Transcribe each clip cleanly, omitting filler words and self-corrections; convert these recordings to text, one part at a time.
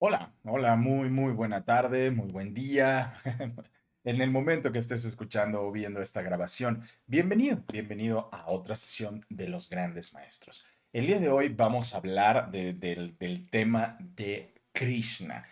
Hola, hola, muy buena tarde, muy buen día. En el momento que estés escuchando o viendo esta grabación, bienvenido a otra sesión de los grandes maestros. El día de hoy vamos a hablar del tema de Krishna.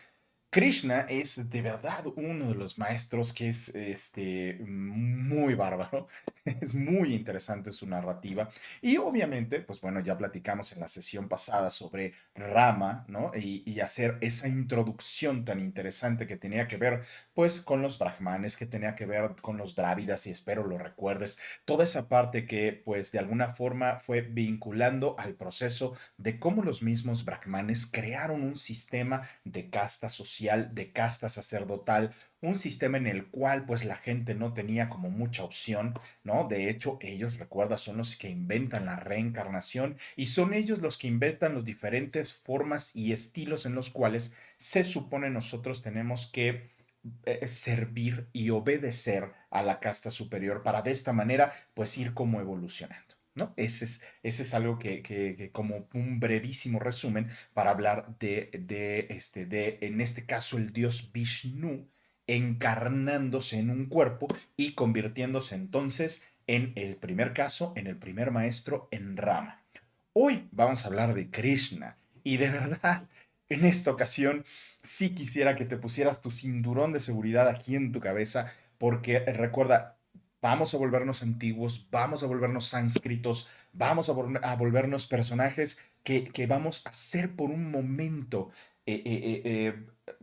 Krishna es de verdad uno de los maestros que es muy bárbaro, es muy interesante su narrativa y obviamente, pues bueno, ya platicamos en la sesión pasada sobre Rama, ¿no? Y hacer esa introducción tan interesante que tenía que ver pues con los brahmanes, que tenía que ver con los drávidas y espero lo recuerdes, toda esa parte que pues de alguna forma fue vinculando al proceso de cómo los mismos brahmanes crearon un sistema de casta social, de casta sacerdotal, un sistema en el cual pues la gente no tenía como mucha opción, ¿no? De hecho, ellos, recuerda, son los que inventan la reencarnación y son ellos los que inventan las diferentes formas y estilos en los cuales se supone nosotros tenemos que servir y obedecer a la casta superior para de esta manera pues ir como evolucionando. ¿No? Ese es algo que como un brevísimo resumen para hablar en este caso, el dios Vishnu encarnándose en un cuerpo y convirtiéndose entonces en el primer caso, en el primer maestro, en Rama. Hoy vamos a hablar de Krishna y de verdad, en esta ocasión sí quisiera que te pusieras tu cinturón de seguridad aquí en tu cabeza porque recuerda, vamos a volvernos antiguos, vamos a volvernos sánscritos, vamos a volvernos personajes que vamos a ser por un momento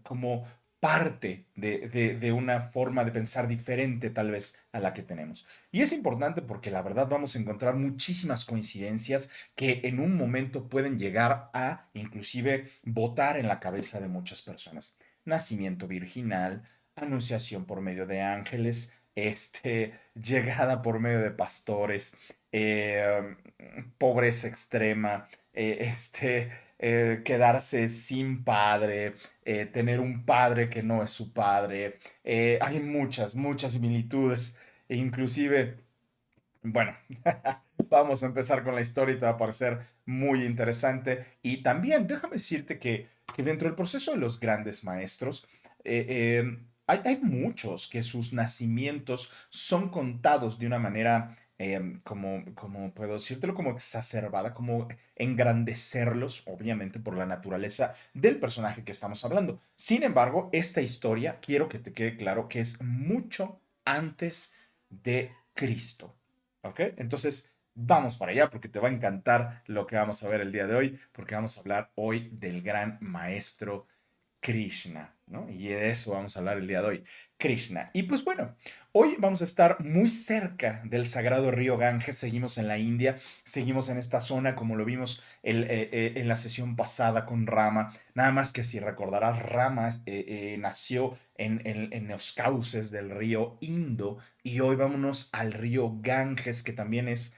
como parte de una forma de pensar diferente tal vez a la que tenemos. Y es importante porque la verdad vamos a encontrar muchísimas coincidencias que en un momento pueden llegar a inclusive botar en la cabeza de muchas personas. Nacimiento virginal, anunciación por medio de ángeles, llegada por medio de pastores, pobreza extrema, quedarse sin padre, tener un padre que no es su padre. Hay muchas similitudes, e inclusive, bueno, vamos a empezar con la historia y te va a parecer muy interesante. Y también déjame decirte que dentro del proceso de los grandes maestros, hay muchos que sus nacimientos son contados de una manera, como puedo decírtelo, como exacerbada, como engrandecerlos, obviamente por la naturaleza del personaje que estamos hablando. Sin embargo, esta historia, quiero que te quede claro que es mucho antes de Cristo. ¿Ok? Entonces, vamos para allá porque te va a encantar lo que vamos a ver el día de hoy, porque vamos a hablar hoy del gran maestro Krishna, ¿no? Y de eso vamos a hablar el día de hoy, Krishna. Y pues bueno, hoy vamos a estar muy cerca del sagrado río Ganges, seguimos en la India, seguimos en esta zona como lo vimos en la sesión pasada con Rama, nada más que si recordarás, Rama nació en los cauces del río Indo y hoy vámonos al río Ganges, que también es.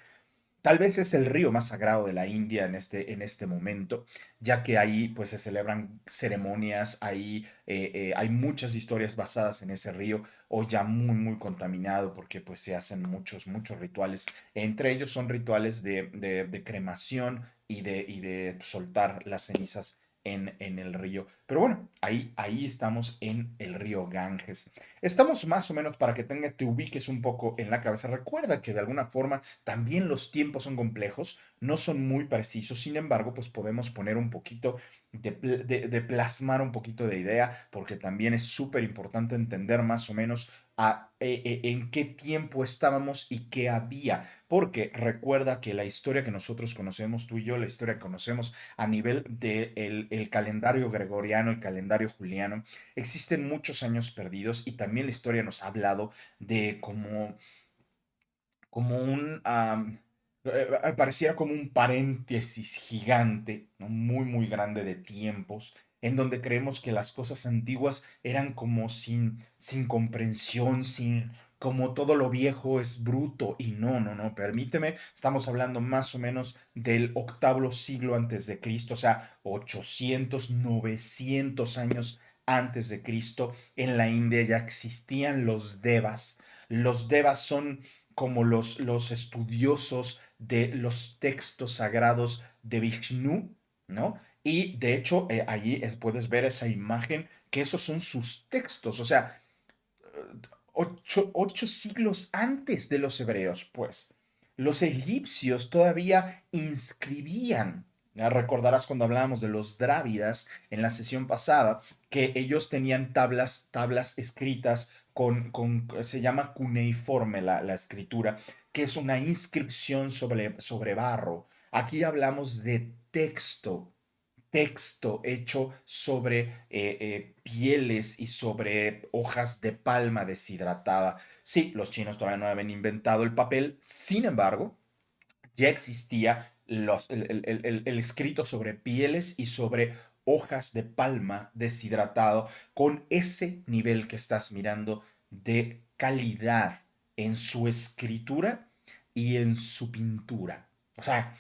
Tal vez es el río más sagrado de la India en este momento, ya que ahí pues se celebran ceremonias, ahí hay muchas historias basadas en ese río, hoy ya muy contaminado porque pues se hacen muchos rituales. Entre ellos son rituales de cremación y de soltar las cenizas en el río. Pero bueno, ahí estamos en el río Ganges. Estamos más o menos para que te ubiques un poco en la cabeza. Recuerda que de alguna forma también los tiempos son complejos, no son muy precisos, sin embargo, pues podemos poner un poquito de plasmar un poquito de idea, porque también es súper importante entender más o menos en qué tiempo estábamos y qué había, porque recuerda que la historia que nosotros conocemos, tú y yo, la historia que conocemos a nivel del el calendario gregoriano, el calendario juliano, existen muchos años perdidos y también la historia nos ha hablado de como pareciera como un paréntesis gigante, ¿no? Muy grande de tiempos, en donde creemos que las cosas antiguas eran como sin comprensión, como todo lo viejo es bruto, y no, permíteme, estamos hablando más o menos del octavo siglo antes de Cristo, o sea, 800 900 años antes de Cristo, en la India ya existían los devas. Los devas son como los estudiosos de los textos sagrados de Vishnu, ¿no? Y de hecho, allí puedes ver esa imagen, que esos son sus textos, o sea, 8 siglos antes de los hebreos, pues. Los egipcios todavía inscribían. Ya recordarás cuando hablábamos de los drávidas en la sesión pasada, que ellos tenían tablas escritas se llama cuneiforme la escritura, que es una inscripción sobre barro. Aquí hablamos de texto hecho sobre pieles y sobre hojas de palma deshidratada. Sí, los chinos todavía no habían inventado el papel, sin embargo, ya existía el escrito sobre pieles y sobre hojas de palma deshidratado con ese nivel que estás mirando de calidad en su escritura y en su pintura. O sea,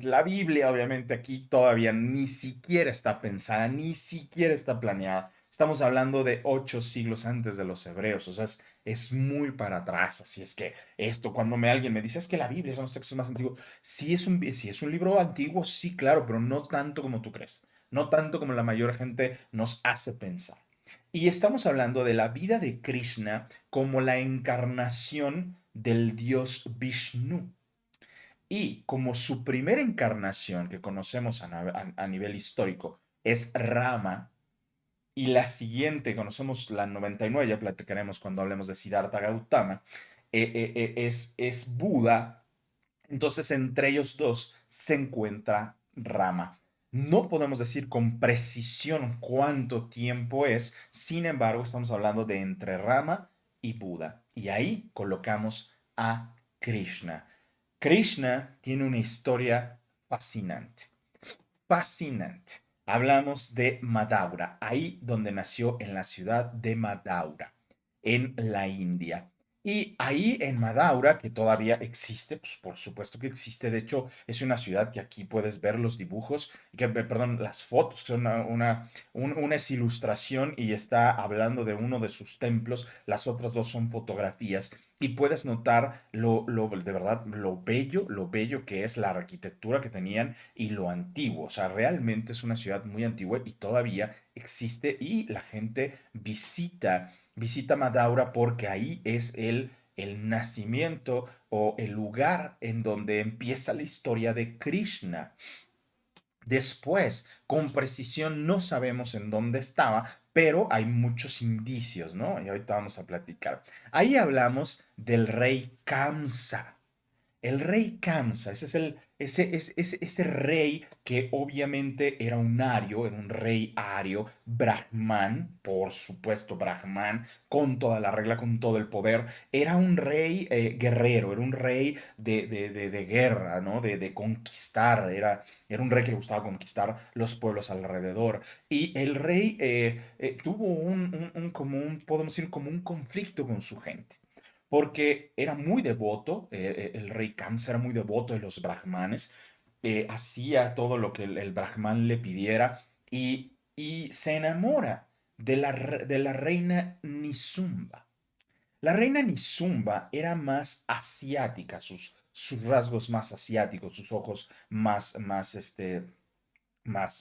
la Biblia, obviamente, aquí todavía ni siquiera está pensada, ni siquiera está planeada. Estamos hablando de 8 siglos antes de los hebreos, o sea, es muy para atrás. Así es que esto, cuando alguien me dice, es que la Biblia son los textos más antiguos, sí es un libro antiguo, sí, claro, pero no tanto como tú crees, no tanto como la mayor gente nos hace pensar. Y estamos hablando de la vida de Krishna como la encarnación del dios Vishnu. Y como su primera encarnación que conocemos a nivel histórico es Rama, y la siguiente, conocemos la 99, ya platicaremos cuando hablemos de Siddhartha Gautama, es Buda. Entonces entre ellos dos se encuentra Rama. No podemos decir con precisión cuánto tiempo es, sin embargo estamos hablando de entre Rama y Buda. Y ahí colocamos a Krishna. Krishna tiene una historia fascinante, fascinante. Hablamos de Madaura, ahí donde nació en la ciudad de Madaura, en la India. Y ahí en Madaura, que todavía existe, pues por supuesto que existe, de hecho es una ciudad que aquí puedes ver los dibujos, perdón, las fotos, son una es ilustración y está hablando de uno de sus templos, las otras dos son fotografías y puedes notar de verdad lo bello que es la arquitectura que tenían y lo antiguo. O sea, realmente es una ciudad muy antigua y todavía existe y la gente visita Madaura porque ahí es el nacimiento o el lugar en donde empieza la historia de Krishna. Después, con precisión no sabemos en dónde estaba, pero hay muchos indicios, ¿no? Y ahorita vamos a platicar. Ahí hablamos del rey Kamsa. El rey Kamsa, ese es ese rey que obviamente era un ario, era un rey ario, Brahman, por supuesto Brahman, con toda la regla, con todo el poder. Era un rey guerrero, era un rey de guerra, ¿no? De conquistar, era un rey que le gustaba conquistar los pueblos alrededor. Y el rey tuvo como podemos decir, como un conflicto con su gente porque era muy devoto, el rey Kamsa era muy devoto de los brahmanes, hacía todo lo que el brahman le pidiera y se enamora de la reina Nisumba. La reina Nisumba era más asiática, sus rasgos más asiáticos, sus ojos más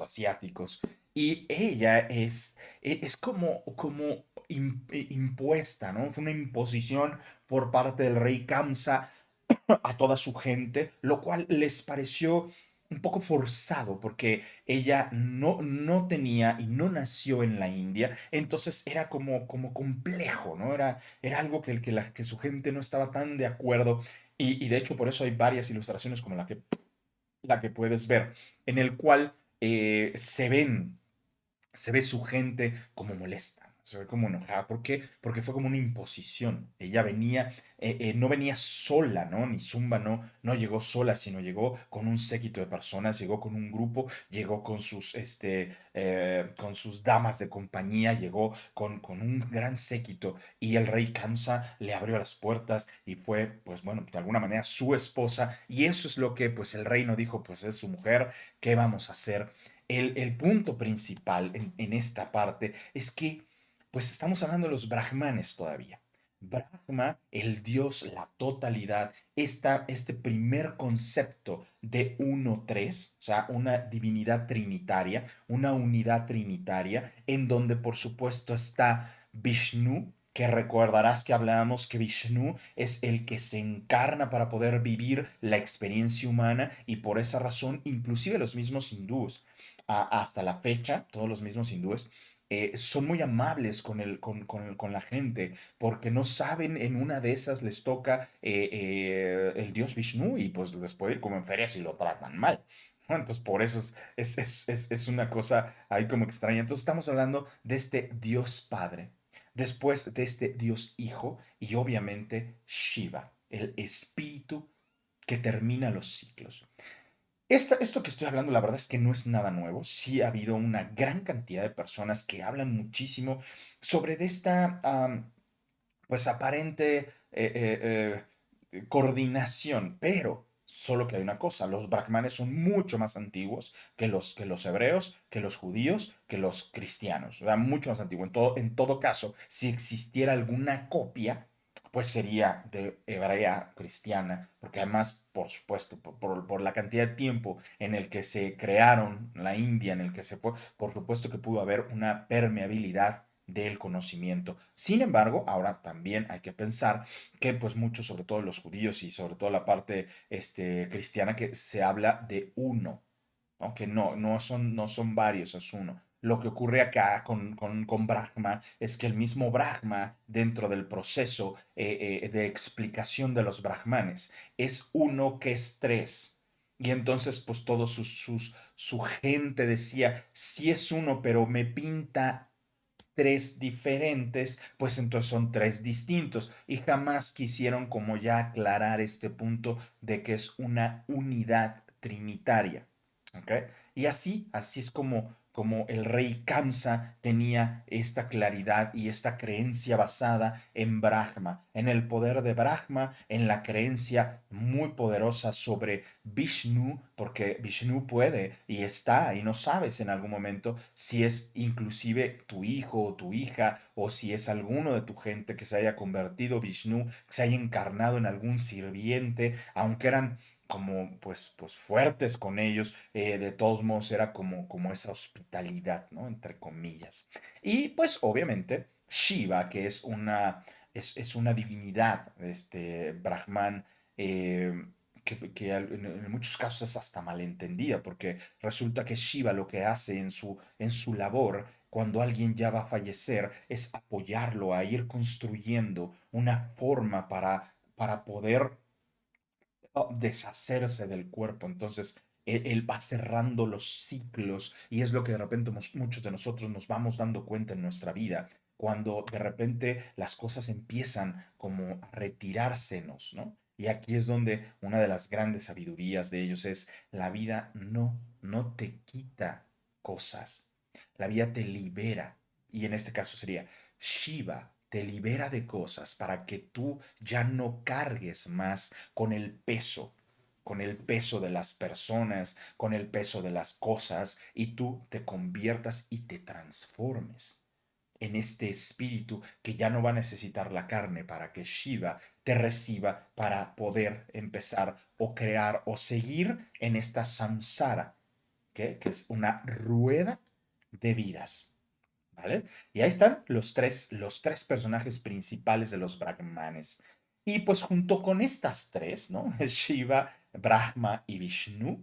asiáticos. Y ella es como impuesta, ¿no? Fue una imposición por parte del rey Kamsa a toda su gente, lo cual les pareció un poco forzado porque ella no tenía y no nació en la India, entonces era como complejo, ¿no? Era algo que su gente no estaba tan de acuerdo y de hecho por eso hay varias ilustraciones como la que puedes ver, en el cual se ve su gente como molesta, se ve como enojada. ¿Por qué? Porque fue como una imposición. Ella no venía sola, ¿no? Ni Zumba no llegó sola, sino llegó con un séquito de personas, llegó con un grupo, llegó con sus damas de compañía, llegó con un gran séquito y el rey Kamsa le abrió las puertas y fue, pues bueno, de alguna manera su esposa y eso es lo que pues el reino dijo, pues es su mujer, ¿qué vamos a hacer? El punto principal en esta parte es que, pues estamos hablando de los brahmanes todavía. Brahma, el Dios, la totalidad, este primer concepto de uno, tres, o sea, una divinidad trinitaria, una unidad trinitaria, en donde por supuesto está Vishnu, que recordarás que hablábamos que Vishnu es el que se encarna para poder vivir la experiencia humana y por esa razón, inclusive los mismos hindúes, hasta la fecha, todos los mismos hindúes, son muy amables con la gente porque no saben, en una de esas les toca el dios Vishnu y pues les puede ir como en feria si lo tratan mal. ¿No? Entonces, por eso es una cosa ahí como extraña. Entonces, estamos hablando de este Dios Padre, después de este Dios Hijo y obviamente Shiva, el espíritu que termina los ciclos. Esto que estoy hablando, la verdad es que no es nada nuevo. Sí ha habido una gran cantidad de personas que hablan muchísimo sobre de esta, pues aparente coordinación, pero solo que hay una cosa, los brahmanes son mucho más antiguos que los hebreos, que los judíos, que los cristianos, o sea, mucho más antiguo. En todo caso, si existiera alguna copia, pues sería de hebrea cristiana, porque además, por supuesto, por la cantidad de tiempo en el que se crearon la India, en el que se fue, por supuesto que pudo haber una permeabilidad del conocimiento. Sin embargo, ahora también hay que pensar que pues muchos, sobre todo los judíos y sobre todo la parte cristiana, que se habla de uno, ¿no? Que no son varios, es uno. Lo que ocurre acá con Brahma es que el mismo Brahma, dentro del proceso de explicación de los brahmanes, es uno que es tres. Y entonces, pues todos su gente decía, sí es uno, pero me pinta tres diferentes, pues entonces son tres distintos. Y jamás quisieron como ya aclarar este punto de que es una unidad trinitaria. ¿Ok? Y así es como el rey Kamsa tenía esta claridad y esta creencia basada en Brahma, en el poder de Brahma, en la creencia muy poderosa sobre Vishnu, porque Vishnu puede y está y no sabes en algún momento si es inclusive tu hijo o tu hija o si es alguno de tu gente que se haya convertido Vishnu, que se haya encarnado en algún sirviente, aunque eran como pues fuertes con ellos, de todos modos era como esa hospitalidad, ¿no? Entre comillas. Y pues obviamente Shiva, que es una divinidad, Brahman, en muchos casos es hasta malentendida, porque resulta que Shiva lo que hace en su labor cuando alguien ya va a fallecer es apoyarlo a ir construyendo una forma para poder deshacerse del cuerpo. Entonces, él va cerrando los ciclos y es lo que de repente muchos de nosotros nos vamos dando cuenta en nuestra vida, cuando de repente las cosas empiezan como a retirársenos, ¿no? Y aquí es donde una de las grandes sabidurías de ellos es, la vida no te quita cosas, la vida te libera. Y en este caso sería, Shiva te libera de cosas para que tú ya no cargues más con el peso de las personas, con el peso de las cosas, y tú te conviertas y te transformes en este espíritu que ya no va a necesitar la carne para que Shiva te reciba para poder empezar o crear o seguir en esta samsara, ¿ok? Que es una rueda de vidas. ¿Vale? Y ahí están los tres personajes principales de los Brahmanes. Y pues junto con estas tres, ¿no? Shiva, Brahma y Vishnu,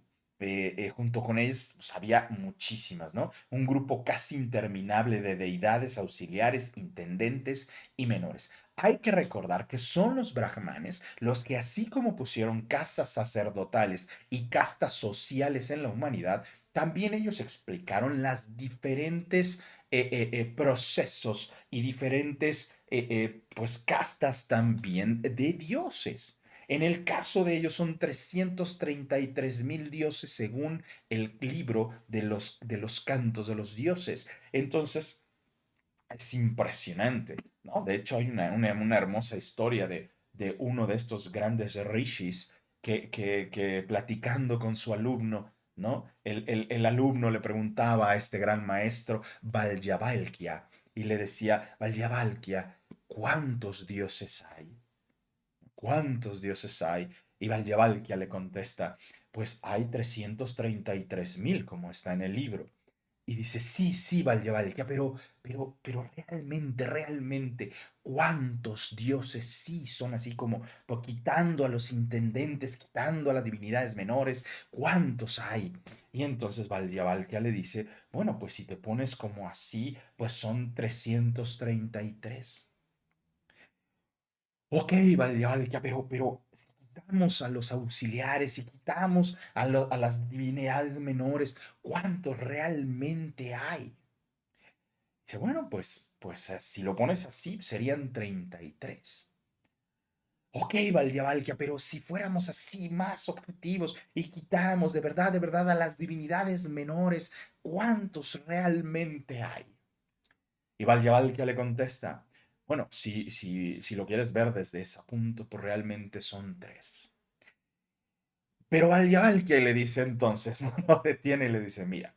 junto con ellos pues, había muchísimas, ¿no? Un grupo casi interminable de deidades auxiliares, intendentes y menores. Hay que recordar que son los brahmanes los que, así como pusieron castas sacerdotales y castas sociales en la humanidad, también ellos explicaron las diferentes procesos y diferentes pues castas también de dioses. En el caso de ellos son 333,000 dioses según el libro de los cantos de los dioses. Entonces, es impresionante, ¿no? De hecho, hay una hermosa historia de uno de estos grandes rishis que platicando con su alumno, ¿no? El alumno le preguntaba a este gran maestro, Valyavalkya, y le decía, Valyavalkya, ¿cuántos dioses hay? ¿Cuántos dioses hay? Y Valyavalkia le contesta, pues hay 333.000, como está en el libro. Y dice, sí, sí, Valyavalkia, pero realmente, ¿cuántos dioses sí son así como, pues, quitando a los intendentes, quitando a las divinidades menores? ¿Cuántos hay? Y entonces Valyavalkia le dice, bueno, pues si te pones como así, pues son 333. Ok, Valyavalkia, pero si quitamos a los auxiliares, si quitamos a las divinidades menores, ¿cuántos realmente hay? Dice, bueno, pues si lo pones así, serían 33. Ok, Valyavalkia, pero si fuéramos así más objetivos y quitáramos de verdad a las divinidades menores, ¿cuántos realmente hay? Y Valyavalkia le contesta, bueno, si lo quieres ver desde ese punto, pues realmente son tres. Pero Valyavalkia le dice entonces, no lo detiene y le dice, mira,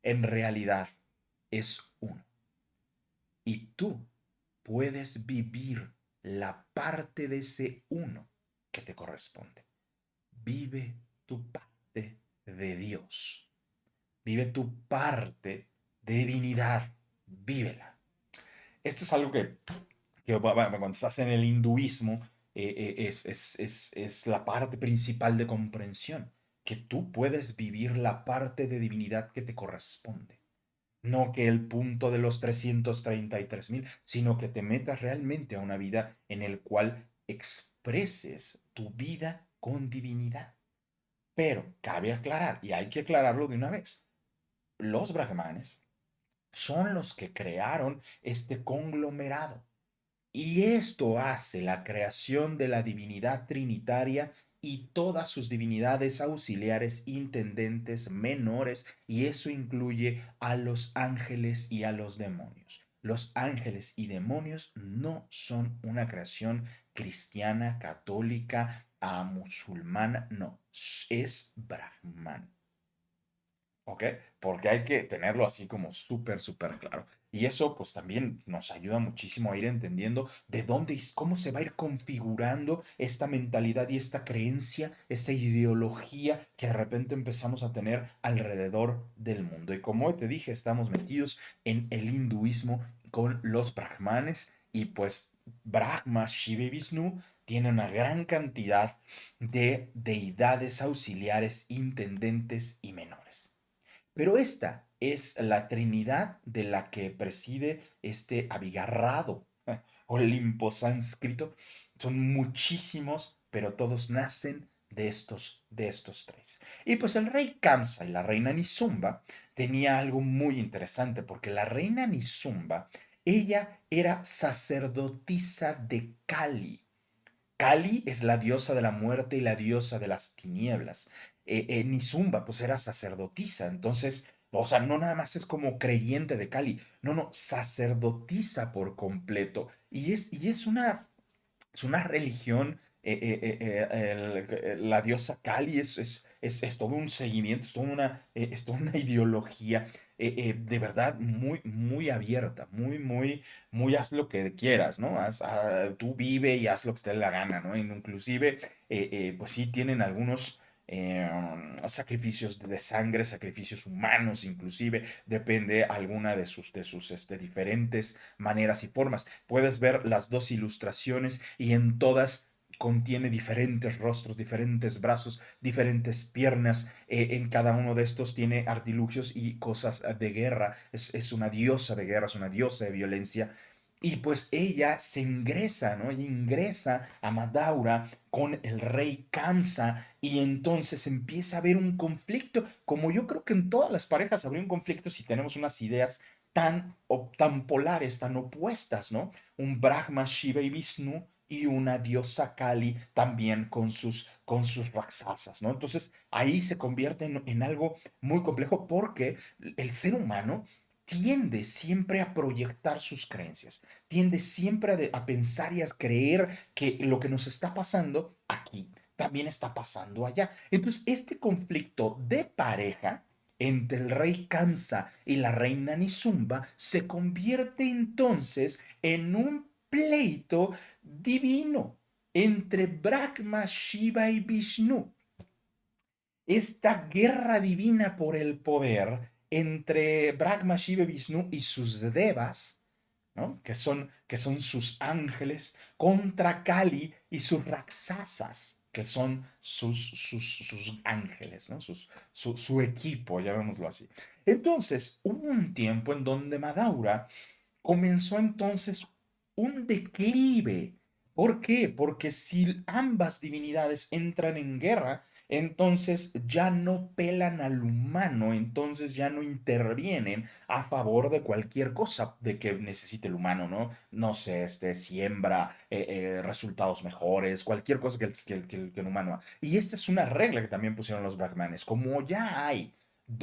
en realidad es uno. Y tú puedes vivir la parte de ese uno que te corresponde. Vive tu parte de Dios. Vive tu parte de divinidad. Vívela. Esto es algo que cuando estás en el hinduismo es la parte principal de comprensión, que tú puedes vivir la parte de divinidad que te corresponde. No que el punto de los 333.000, sino que te metas realmente a una vida en el cual expreses tu vida con divinidad. Pero cabe aclarar, y hay que aclararlo de una vez, los brahmanes son los que crearon este conglomerado. Y esto hace la creación de la divinidad trinitaria y todas sus divinidades auxiliares, intendentes, menores, y eso incluye a los ángeles y a los demonios. Los ángeles y demonios no son una creación cristiana, católica, musulmana, no, es Brahman. ¿Ok? Porque hay que tenerlo así como súper, súper claro. Y eso pues también nos ayuda muchísimo a ir entendiendo de dónde y cómo se va a ir configurando esta mentalidad y esta creencia, esta ideología que de repente empezamos a tener alrededor del mundo. Y como te dije, estamos metidos en el hinduismo con los brahmanes y pues Brahma, Shiva y Vishnu tienen una gran cantidad de deidades auxiliares, intendentes y menores. Pero esta es la Trinidad de la que preside este abigarrado Olimpo sánscrito. Son muchísimos, pero todos nacen de estos tres. Y pues el rey Kamsa y la reina Nisumba tenía algo muy interesante, porque la reina Nisumba, ella era sacerdotisa de Kali. Kali es la diosa de la muerte y la diosa de las tinieblas. Nisumba, pues era sacerdotisa, entonces, o sea, no nada más es como creyente de Kali, no, no, sacerdotisa por completo. Y es una religión, la diosa Kali es todo un seguimiento, es toda una ideología de verdad muy, muy abierta, muy, muy, muy haz lo que quieras, ¿no? Tú vive y haz lo que te dé la gana, ¿no? Inclusive, pues sí tienen algunos sacrificios de sangre, sacrificios humanos, inclusive depende alguna de sus diferentes maneras y formas. Puedes ver las dos ilustraciones y en todas contiene diferentes rostros, diferentes brazos, diferentes piernas. En cada uno de estos tiene artilugios y cosas de guerra. Es una diosa de guerra, es una diosa de violencia. Y pues ella se ingresa, ¿no? Ella ingresa a Madaura con el rey Kamsa y entonces empieza a haber un conflicto, como yo creo que en todas las parejas habría un conflicto si tenemos unas ideas tan polares, tan opuestas, ¿no? Un Brahma, Shiva y Vishnu y una diosa Kali también con sus raksasas, ¿no? Entonces ahí se convierte en algo muy complejo porque el ser humano tiende siempre a proyectar sus creencias, tiende siempre a pensar y a creer que lo que nos está pasando aquí también está pasando allá. Entonces, este conflicto de pareja entre el rey Kansa y la reina Nisumba se convierte entonces en un pleito divino entre Brahma, Shiva y Vishnu. Esta guerra divina por el poder entre Brahma, Shiva y Vishnu y sus devas, ¿no? Que son sus ángeles, contra Kali y sus Raksasas, que son sus ángeles, ¿no? Su equipo, llamémoslo así. Entonces, hubo un tiempo en donde Madaura comenzó entonces un declive. ¿Por qué? Porque si ambas divinidades entran en guerra, entonces ya no pelan al humano, entonces ya no intervienen a favor de cualquier cosa de que necesite el humano, ¿no? No sé, siembra resultados mejores, cualquier cosa que el humano haga. Y esta es una regla que también pusieron los brahmanes. Como ya hay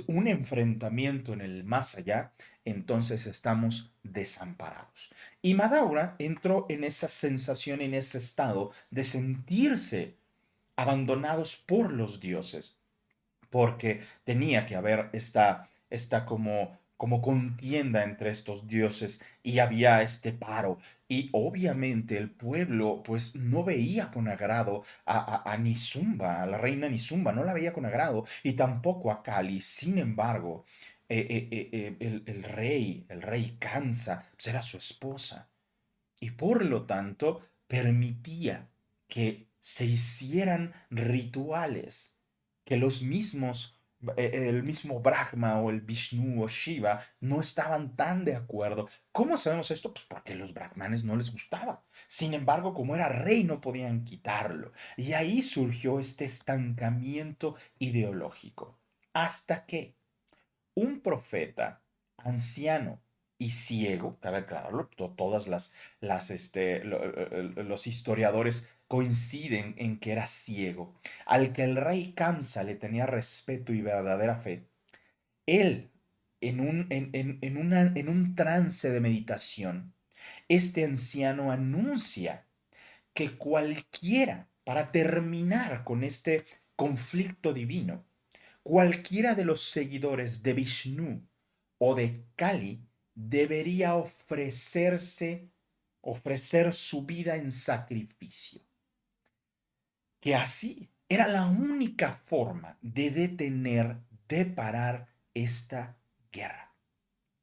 un enfrentamiento en el más allá, entonces estamos desamparados. Y Madaura entró en esa sensación, en ese estado de sentirse abandonados por los dioses, porque tenía que haber esta como contienda entre estos dioses y había este paro. Y obviamente el pueblo pues no veía con agrado a Nisumba, a la reina Nisumba, no la veía con agrado y tampoco a Kali. Sin embargo, el rey Kansa, pues era su esposa y por lo tanto permitía que se hicieran rituales que el mismo Brahma o el Vishnu o Shiva no estaban tan de acuerdo. ¿Cómo sabemos esto? Pues porque a los brahmanes no les gustaba. Sin embargo, como era rey, no podían quitarlo. Y ahí surgió este estancamiento ideológico. Hasta que un profeta anciano y ciego, cabe aclararlo, todas los historiadores coinciden en que era ciego, al que el rey Kamsa le tenía respeto y verdadera fe. Él, en un trance de meditación, este anciano anuncia que cualquiera, para terminar con este conflicto divino, cualquiera de los seguidores de Vishnu o de Kali debería ofrecer su vida en sacrificio. Que así era la única forma de detener, de parar esta guerra.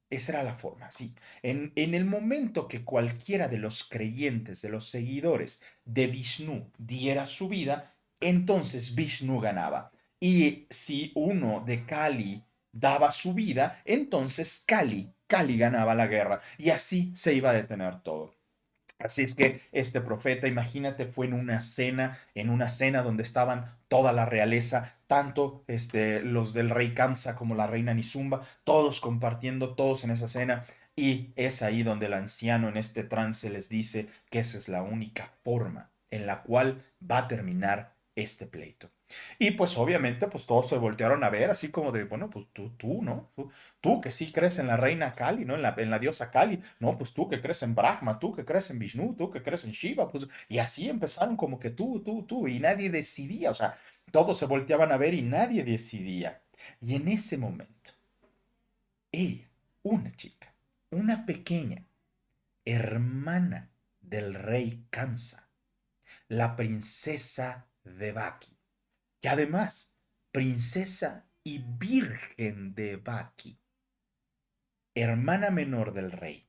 Esa era la forma, sí. En el momento que cualquiera de los creyentes, de los seguidores de Vishnu diera su vida, entonces Vishnu ganaba. Y si uno de Kali daba su vida, entonces Kali ganaba la guerra. Y así se iba a detener todo. Así es que este profeta, imagínate, fue en una cena donde estaban toda la realeza, tanto los del rey Kamsa como la reina Nisumba, todos compartiendo, todos en esa cena. Y es ahí donde el anciano en este trance les dice que esa es la única forma en la cual va a terminar este pleito. Y pues obviamente pues todos se voltearon a ver así como de, bueno, pues tú, ¿no? Tú que sí crees en la reina Kali, ¿no? En la diosa Kali, no, pues tú que crees en Brahma, tú que crees en Vishnu, tú que crees en Shiva, pues, y así empezaron como que tú, y nadie decidía, o sea, todos se volteaban a ver y nadie decidía. Y en ese momento, ella, una chica, una pequeña hermana del rey Kansa, la princesa Devaki, que además, princesa y virgen de Devaki, hermana menor del rey,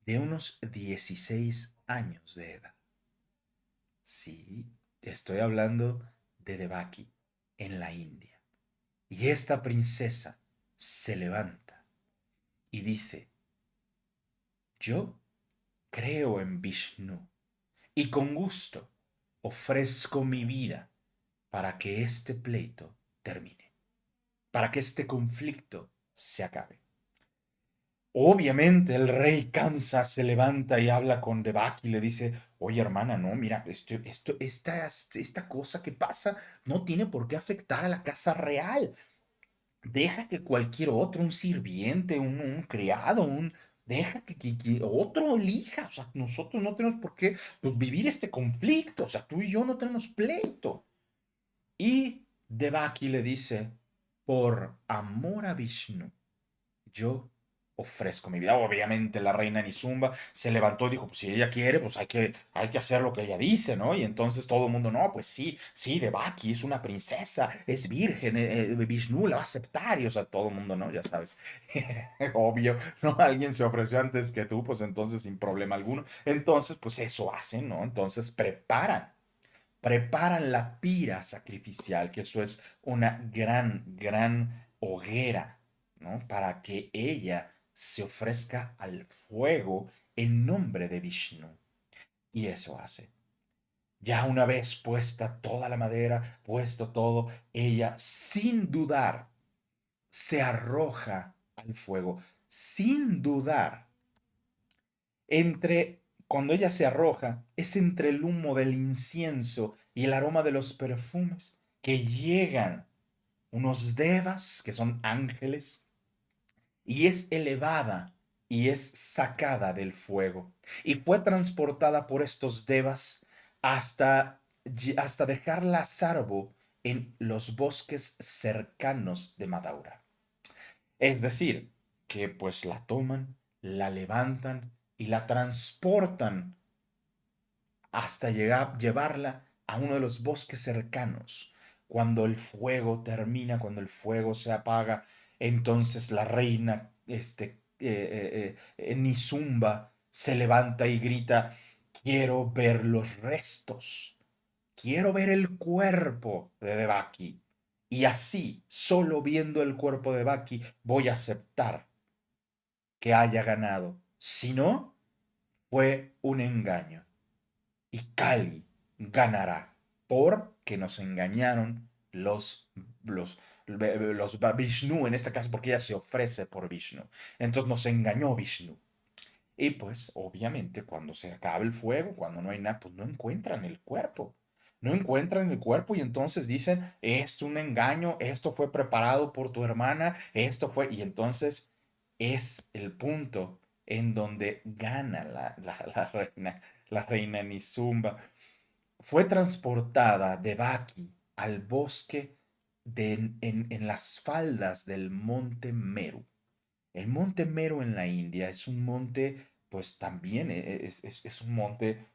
de unos 16 años de edad. Sí, estoy hablando de Devaki, en la India. Y esta princesa se levanta y dice, yo creo en Vishnu y con gusto ofrezco mi vida para que este pleito termine, para que este conflicto se acabe. Obviamente el rey Kamsa se levanta y habla con Devaki y le dice, oye hermana, no, mira, esta cosa que pasa no tiene por qué afectar a la casa real. Deja que cualquier otro, un sirviente, un criado, deja que otro elija. O sea, nosotros no tenemos por qué pues, vivir este conflicto. O sea, tú y yo no tenemos pleito. Y Devaki le dice, por amor a Vishnu, yo ofrezco mi vida. Obviamente la reina Nizumba se levantó y dijo, pues si ella quiere, pues hay que hacer lo que ella dice, ¿no? Y entonces todo el mundo, no, pues sí, sí, Devaki es una princesa, es virgen, Vishnu la va a aceptar, y o sea, todo el mundo, ¿no? Ya sabes, obvio, ¿no? Alguien se ofreció antes que tú, pues entonces sin problema alguno. Entonces, pues eso hacen, ¿no? Entonces preparan la pira sacrificial, que esto es una gran, gran hoguera, ¿no? Para que ella se ofrezca al fuego en nombre de Vishnu. Y eso hace. Ya una vez puesta toda la madera, puesto todo, ella sin dudar se arroja al fuego, sin dudar. Entre, cuando ella se arroja, es entre el humo del incienso y el aroma de los perfumes que llegan unos devas, que son ángeles, y es elevada y es sacada del fuego. Y fue transportada por estos devas hasta, hasta dejarla a salvo en los bosques cercanos de Madaura. Es decir, que pues la toman, la levantan y la transportan hasta llegar, llevarla a uno de los bosques cercanos. Cuando el fuego termina, cuando el fuego se apaga, entonces la reina Nizumba se levanta y grita, quiero ver los restos, quiero ver el cuerpo de Devaki. Y así, solo viendo el cuerpo de Baki, voy a aceptar que haya ganado. Si no, fue un engaño y Kali ganará porque nos engañaron los Vishnu, en este caso porque ella se ofrece por Vishnu. Entonces nos engañó Vishnu. Y pues obviamente cuando se acaba el fuego, cuando no hay nada, pues no encuentran el cuerpo. No encuentran el cuerpo y entonces dicen, esto es un engaño, esto fue preparado por tu hermana, esto fue... Y entonces es el punto en donde gana la reina Nizumba. Fue transportada de Baki al bosque en las faldas del monte Meru. El monte Meru en la India es un monte, pues también es un monte,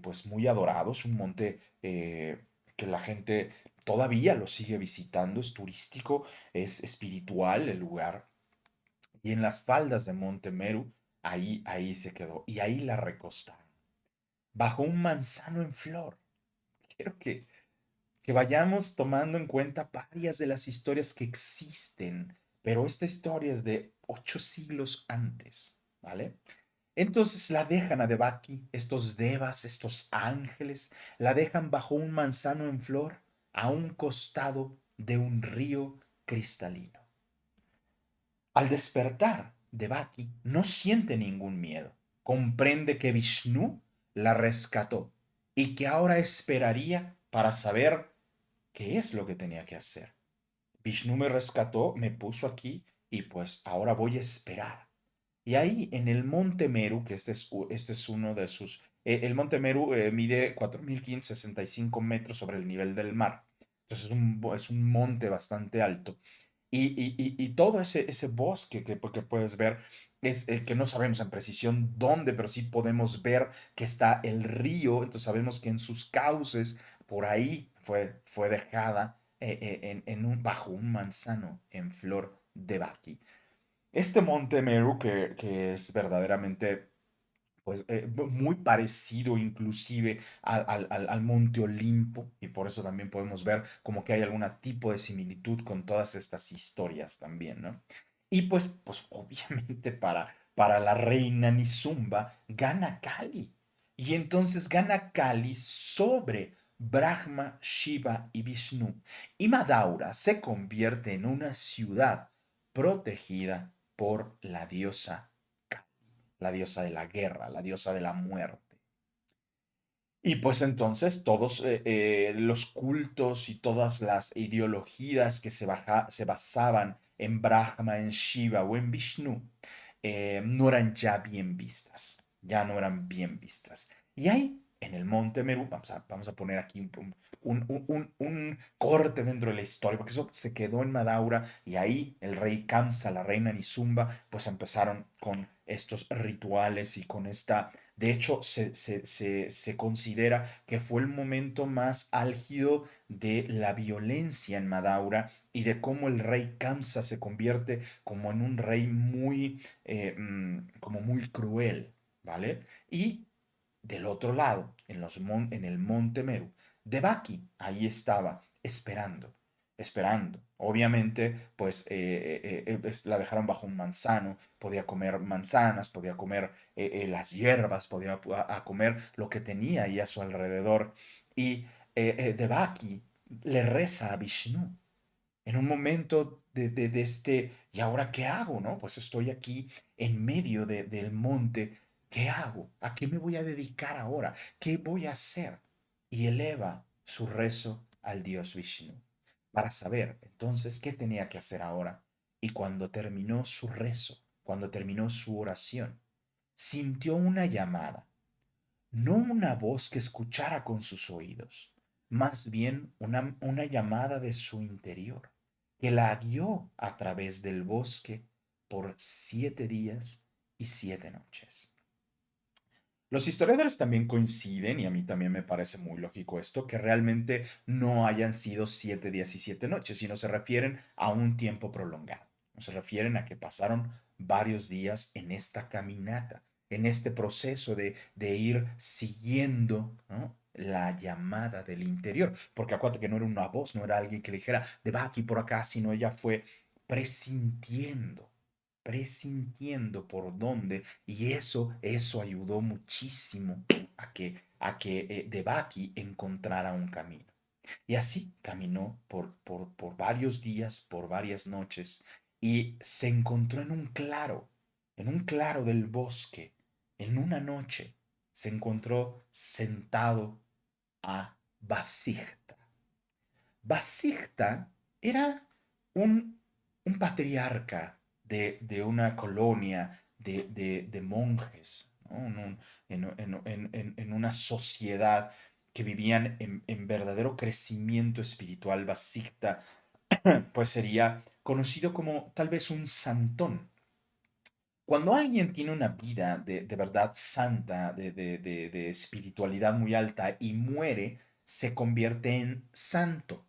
pues muy adorado, es un monte que la gente todavía lo sigue visitando, es turístico, es espiritual el lugar. Y en las faldas de Monte Meru, ahí se quedó. Y ahí la recostaron, bajo un manzano en flor. Quiero que vayamos tomando en cuenta varias de las historias que existen, pero esta historia es de 8 siglos antes, ¿vale? Entonces la dejan a Devaki, estos devas, estos ángeles, la dejan bajo un manzano en flor a un costado de un río cristalino. Al despertar, Devaki no siente ningún miedo. Comprende que Vishnu la rescató y que ahora esperaría para saber qué es lo que tenía que hacer. Vishnu me rescató, me puso aquí y pues ahora voy a esperar. Y ahí en el Monte Meru, que este es uno de sus... el Monte Meru mide 4.565 metros sobre el nivel del mar. Entonces es un monte bastante alto. Y todo ese bosque que puedes ver es que no sabemos en precisión dónde, pero sí podemos ver que está el río. Entonces sabemos que en sus cauces por ahí fue dejada bajo un manzano en flor de Baki. Este monte Meru, que es verdaderamente pues, muy parecido inclusive al monte Olimpo, y por eso también podemos ver como que hay algún tipo de similitud con todas estas historias también, ¿no? Y pues obviamente para la reina Nizumba gana Kali. Y entonces gana Kali sobre Brahma, Shiva y Vishnu. Y Madaura se convierte en una ciudad protegida por la diosa Kali, la diosa de la guerra, la diosa de la muerte. Y pues entonces todos los cultos y todas las ideologías que se basaban en Brahma, en Shiva o en Vishnu no eran ya bien vistas, ya no eran bien vistas. Y hay en el monte Meru. Vamos a poner aquí un corte dentro de la historia, porque eso se quedó en Madaura y ahí el rey Kamsa, la reina Nisumba, pues empezaron con estos rituales y con esta... De hecho, se considera que fue el momento más álgido de la violencia en Madaura y de cómo el rey Kamsa se convierte como en un rey muy, como muy cruel, ¿vale? Y del otro lado, en el monte Meru, Devaki ahí estaba, esperando. Obviamente, pues la dejaron bajo un manzano, podía comer manzanas, podía comer las hierbas, podía comer lo que tenía ahí a su alrededor. Y Devaki le reza a Vishnu en un momento de este, ¿y ahora qué hago? ¿No? Pues estoy aquí en medio del monte, ¿qué hago? ¿A qué me voy a dedicar ahora? ¿Qué voy a hacer? Y eleva su rezo al dios Vishnu para saber entonces qué tenía que hacer ahora. Y cuando terminó su rezo, cuando terminó su oración, sintió una llamada, no una voz que escuchara con sus oídos, más bien una llamada de su interior, que la guió a través del bosque por 7 días y 7 noches. Los historiadores también coinciden, y a mí también me parece muy lógico esto, que realmente no hayan sido 7 días y 7 noches, sino se refieren a un tiempo prolongado. No se refieren a que pasaron varios días en esta caminata, en este proceso de ir siguiendo, ¿no?, la llamada del interior. Porque acuérdate que no era una voz, no era alguien que le dijera, de va aquí por acá, sino ella fue presintiendo, presintiendo por dónde, y eso ayudó muchísimo a que Devaki encontrara un camino. Y así caminó por varios días, por varias noches, y se encontró en un claro del bosque, en una noche, se encontró sentado a Vasijta. Vasijta era un, un patriarca de una colonia de monjes, ¿no? En una sociedad que vivían en verdadero crecimiento espiritual. Vasijta, pues sería conocido como tal vez un santón. Cuando alguien tiene una vida de verdad santa, de espiritualidad muy alta y muere, se convierte en santo.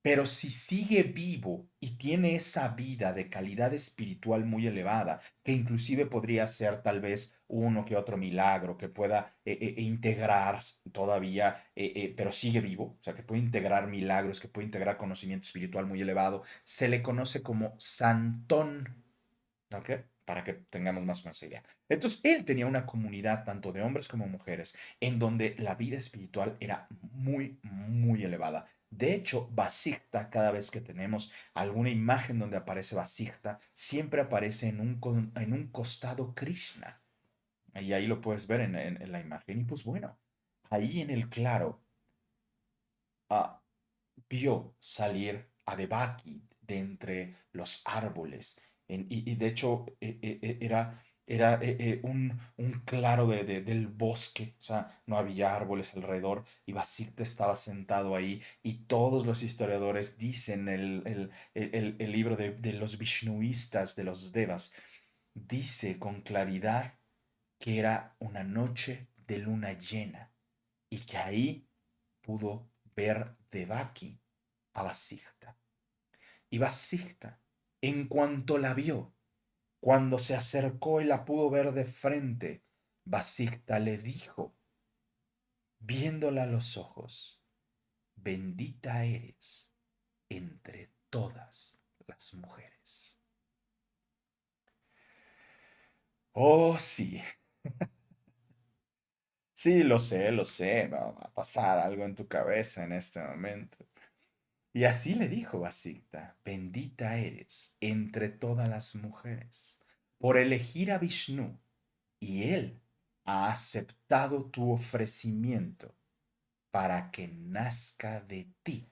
Pero si sigue vivo y tiene esa vida de calidad espiritual muy elevada, que inclusive podría ser tal vez uno que otro milagro, que pueda integrar todavía, pero sigue vivo, o sea, que puede integrar milagros, que puede integrar conocimiento espiritual muy elevado, se le conoce como santón. ¿Ok? Para que tengamos más o menos idea. Entonces, él tenía una comunidad tanto de hombres como mujeres en donde la vida espiritual era muy, muy elevada. De hecho, Vasijta, cada vez que tenemos alguna imagen donde aparece Vasijta, siempre aparece en un costado Krishna. Y ahí lo puedes ver en la imagen. Y pues bueno, ahí en el claro, ah, vio salir a Devaki de entre los árboles. Y de hecho era un claro del bosque, o sea, no había árboles alrededor y Basicta estaba sentado ahí y todos los historiadores dicen, el libro de los Vishnuistas, de los Devas, dice con claridad que era una noche de luna llena y que ahí pudo ver Devaki a Vasijta. Y Vasijta, en cuanto la vio, cuando se acercó y la pudo ver de frente, Vasijta le dijo, viéndola a los ojos, bendita eres entre todas las mujeres. Oh, sí, sí, lo sé, va a pasar algo en tu cabeza en este momento. Y así le dijo Vasicta, bendita eres entre todas las mujeres, por elegir a Vishnu, y él ha aceptado tu ofrecimiento para que nazca de ti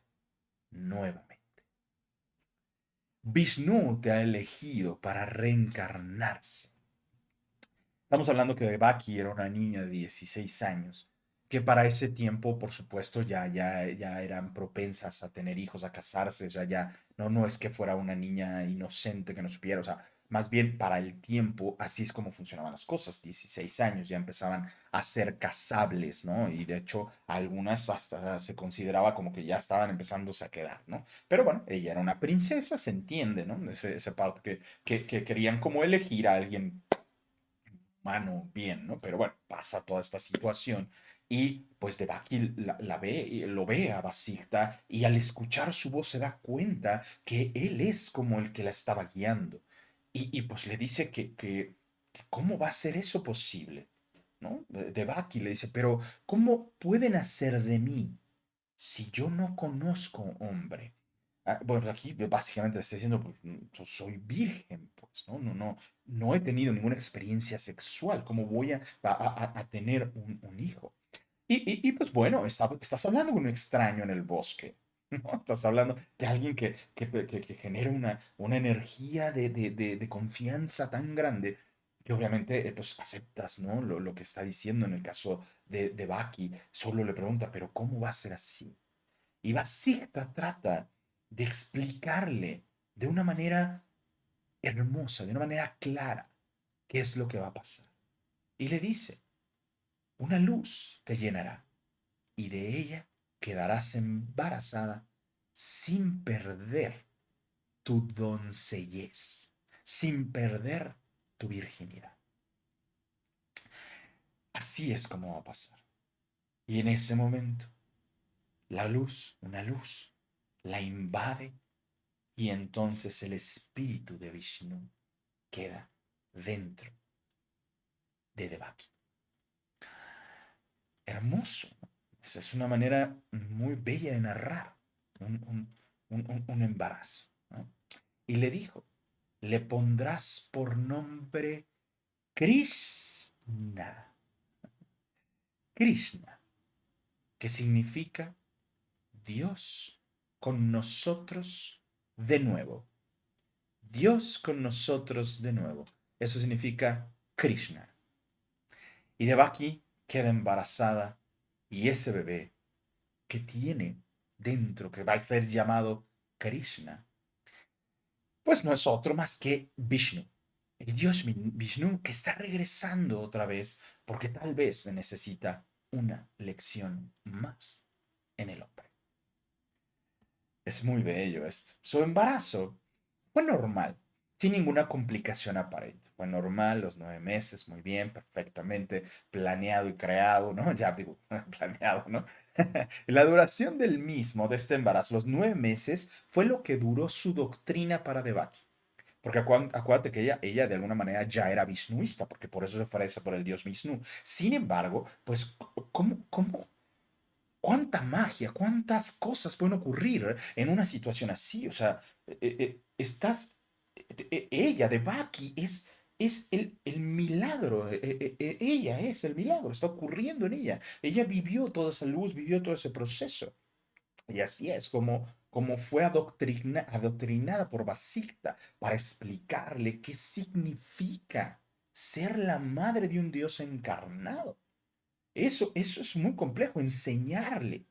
nuevamente. Vishnu te ha elegido para reencarnarse. Estamos hablando que Devaki era una niña de 16 años que para ese tiempo, por supuesto, ya eran propensas a tener hijos, a casarse, o sea, ya no es que fuera una niña inocente que no supiera, o sea, más bien para el tiempo, así es como funcionaban las cosas, 16 años ya empezaban a ser casables, ¿no? Y de hecho, algunas hasta se consideraba como que ya estaban empezándose a quedar, ¿no? Pero bueno, ella era una princesa, se entiende, ¿no? Ese parte que querían como elegir a alguien humano bien, ¿no? Pero bueno, pasa toda esta situación y pues Debaki la ve, lo ve a Basigta y al escuchar su voz se da cuenta que él es como el que la estaba guiando. Pues le dice que cómo va a ser eso posible, ¿no? Debaki le dice, pero ¿cómo pueden hacer de mí si yo no conozco hombre? Bueno, pues aquí básicamente le estoy diciendo, pues, yo soy virgen, pues, ¿no? No he tenido ninguna experiencia sexual. ¿Cómo voy a tener un hijo? Pues bueno, estás hablando con un extraño en el bosque, ¿no? Estás hablando de alguien que genera una energía de confianza tan grande que obviamente pues aceptas, ¿no? Lo que está diciendo en el caso de Baki. Solo le pregunta, pero ¿cómo va a ser así? Y Basigta trata de explicarle de una manera hermosa, de una manera clara, qué es lo que va a pasar. Y le dice, una luz te llenará y de ella quedarás embarazada sin perder tu doncellez, sin perder tu virginidad. Así es como va a pasar. Y en ese momento, la luz, una luz, la invade y entonces el espíritu de Vishnu queda dentro de Devaki. Hermoso, ¿no? Es una manera muy bella de narrar un embarazo, ¿no? Y le dijo, le pondrás por nombre Krishna. Krishna, que significa Dios con nosotros de nuevo. Dios con nosotros de nuevo. Eso significa Krishna. Y Devaki queda embarazada y ese bebé que tiene dentro, que va a ser llamado Krishna, pues no es otro más que Vishnu, el dios Vishnu que está regresando otra vez porque tal vez necesita una lección más en el hombre. Es muy bello esto. Su embarazo fue normal, sin ninguna complicación aparente. Fue normal, los 9 meses, muy bien, perfectamente planeado y creado, ¿no? Ya digo, planeado, ¿no? La duración del mismo, de este embarazo, los 9 meses, fue lo que duró su doctrina para Devaki. Porque acuérdate que ella de alguna manera ya era vishnuista, porque por eso se ofrece por el dios Vishnu. Sin embargo, pues, ¿cómo cuánta magia, cuántas cosas pueden ocurrir en una situación así? O sea, ella de Baki es el milagro, ella es el milagro, está ocurriendo en ella. Ella vivió toda esa luz, vivió todo ese proceso. Y así es como fue adoctrinada por Basikta para explicarle qué significa ser la madre de un Dios encarnado. Eso es muy complejo, enseñarle,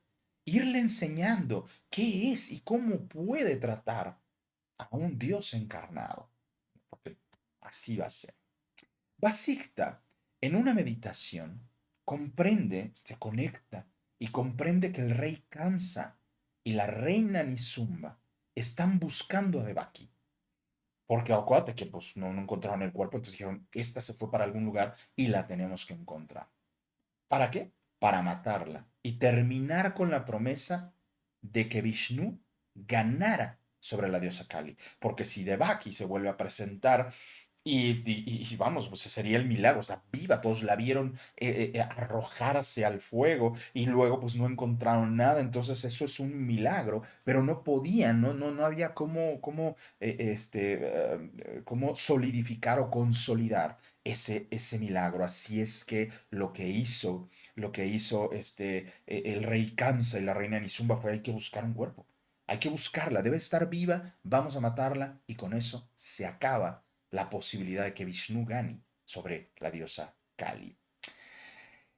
irle enseñando qué es y cómo puede tratar a un Dios encarnado, porque así va a ser. Basikta, en una meditación, comprende, se conecta y comprende que el rey Kamsa y la reina Nisumba están buscando a Devaki. Porque acuérdate que pues, no encontraron el cuerpo, entonces dijeron, esta se fue para algún lugar y la tenemos que encontrar. ¿Para qué? Para matarla y terminar con la promesa de que Vishnu ganara sobre la diosa Kali. Porque si Devaki se vuelve a presentar y vamos, pues sería el milagro, o sea, viva, todos la vieron arrojarse al fuego y luego pues no encontraron nada, entonces eso es un milagro, pero no podían, no había cómo solidificar o consolidar ese milagro, así es que lo que hizo el rey Kamsa y la reina Nisumba fue hay que buscar un cuerpo. Hay que buscarla, debe estar viva, vamos a matarla y con eso se acaba la posibilidad de que Vishnu gane sobre la diosa Kali.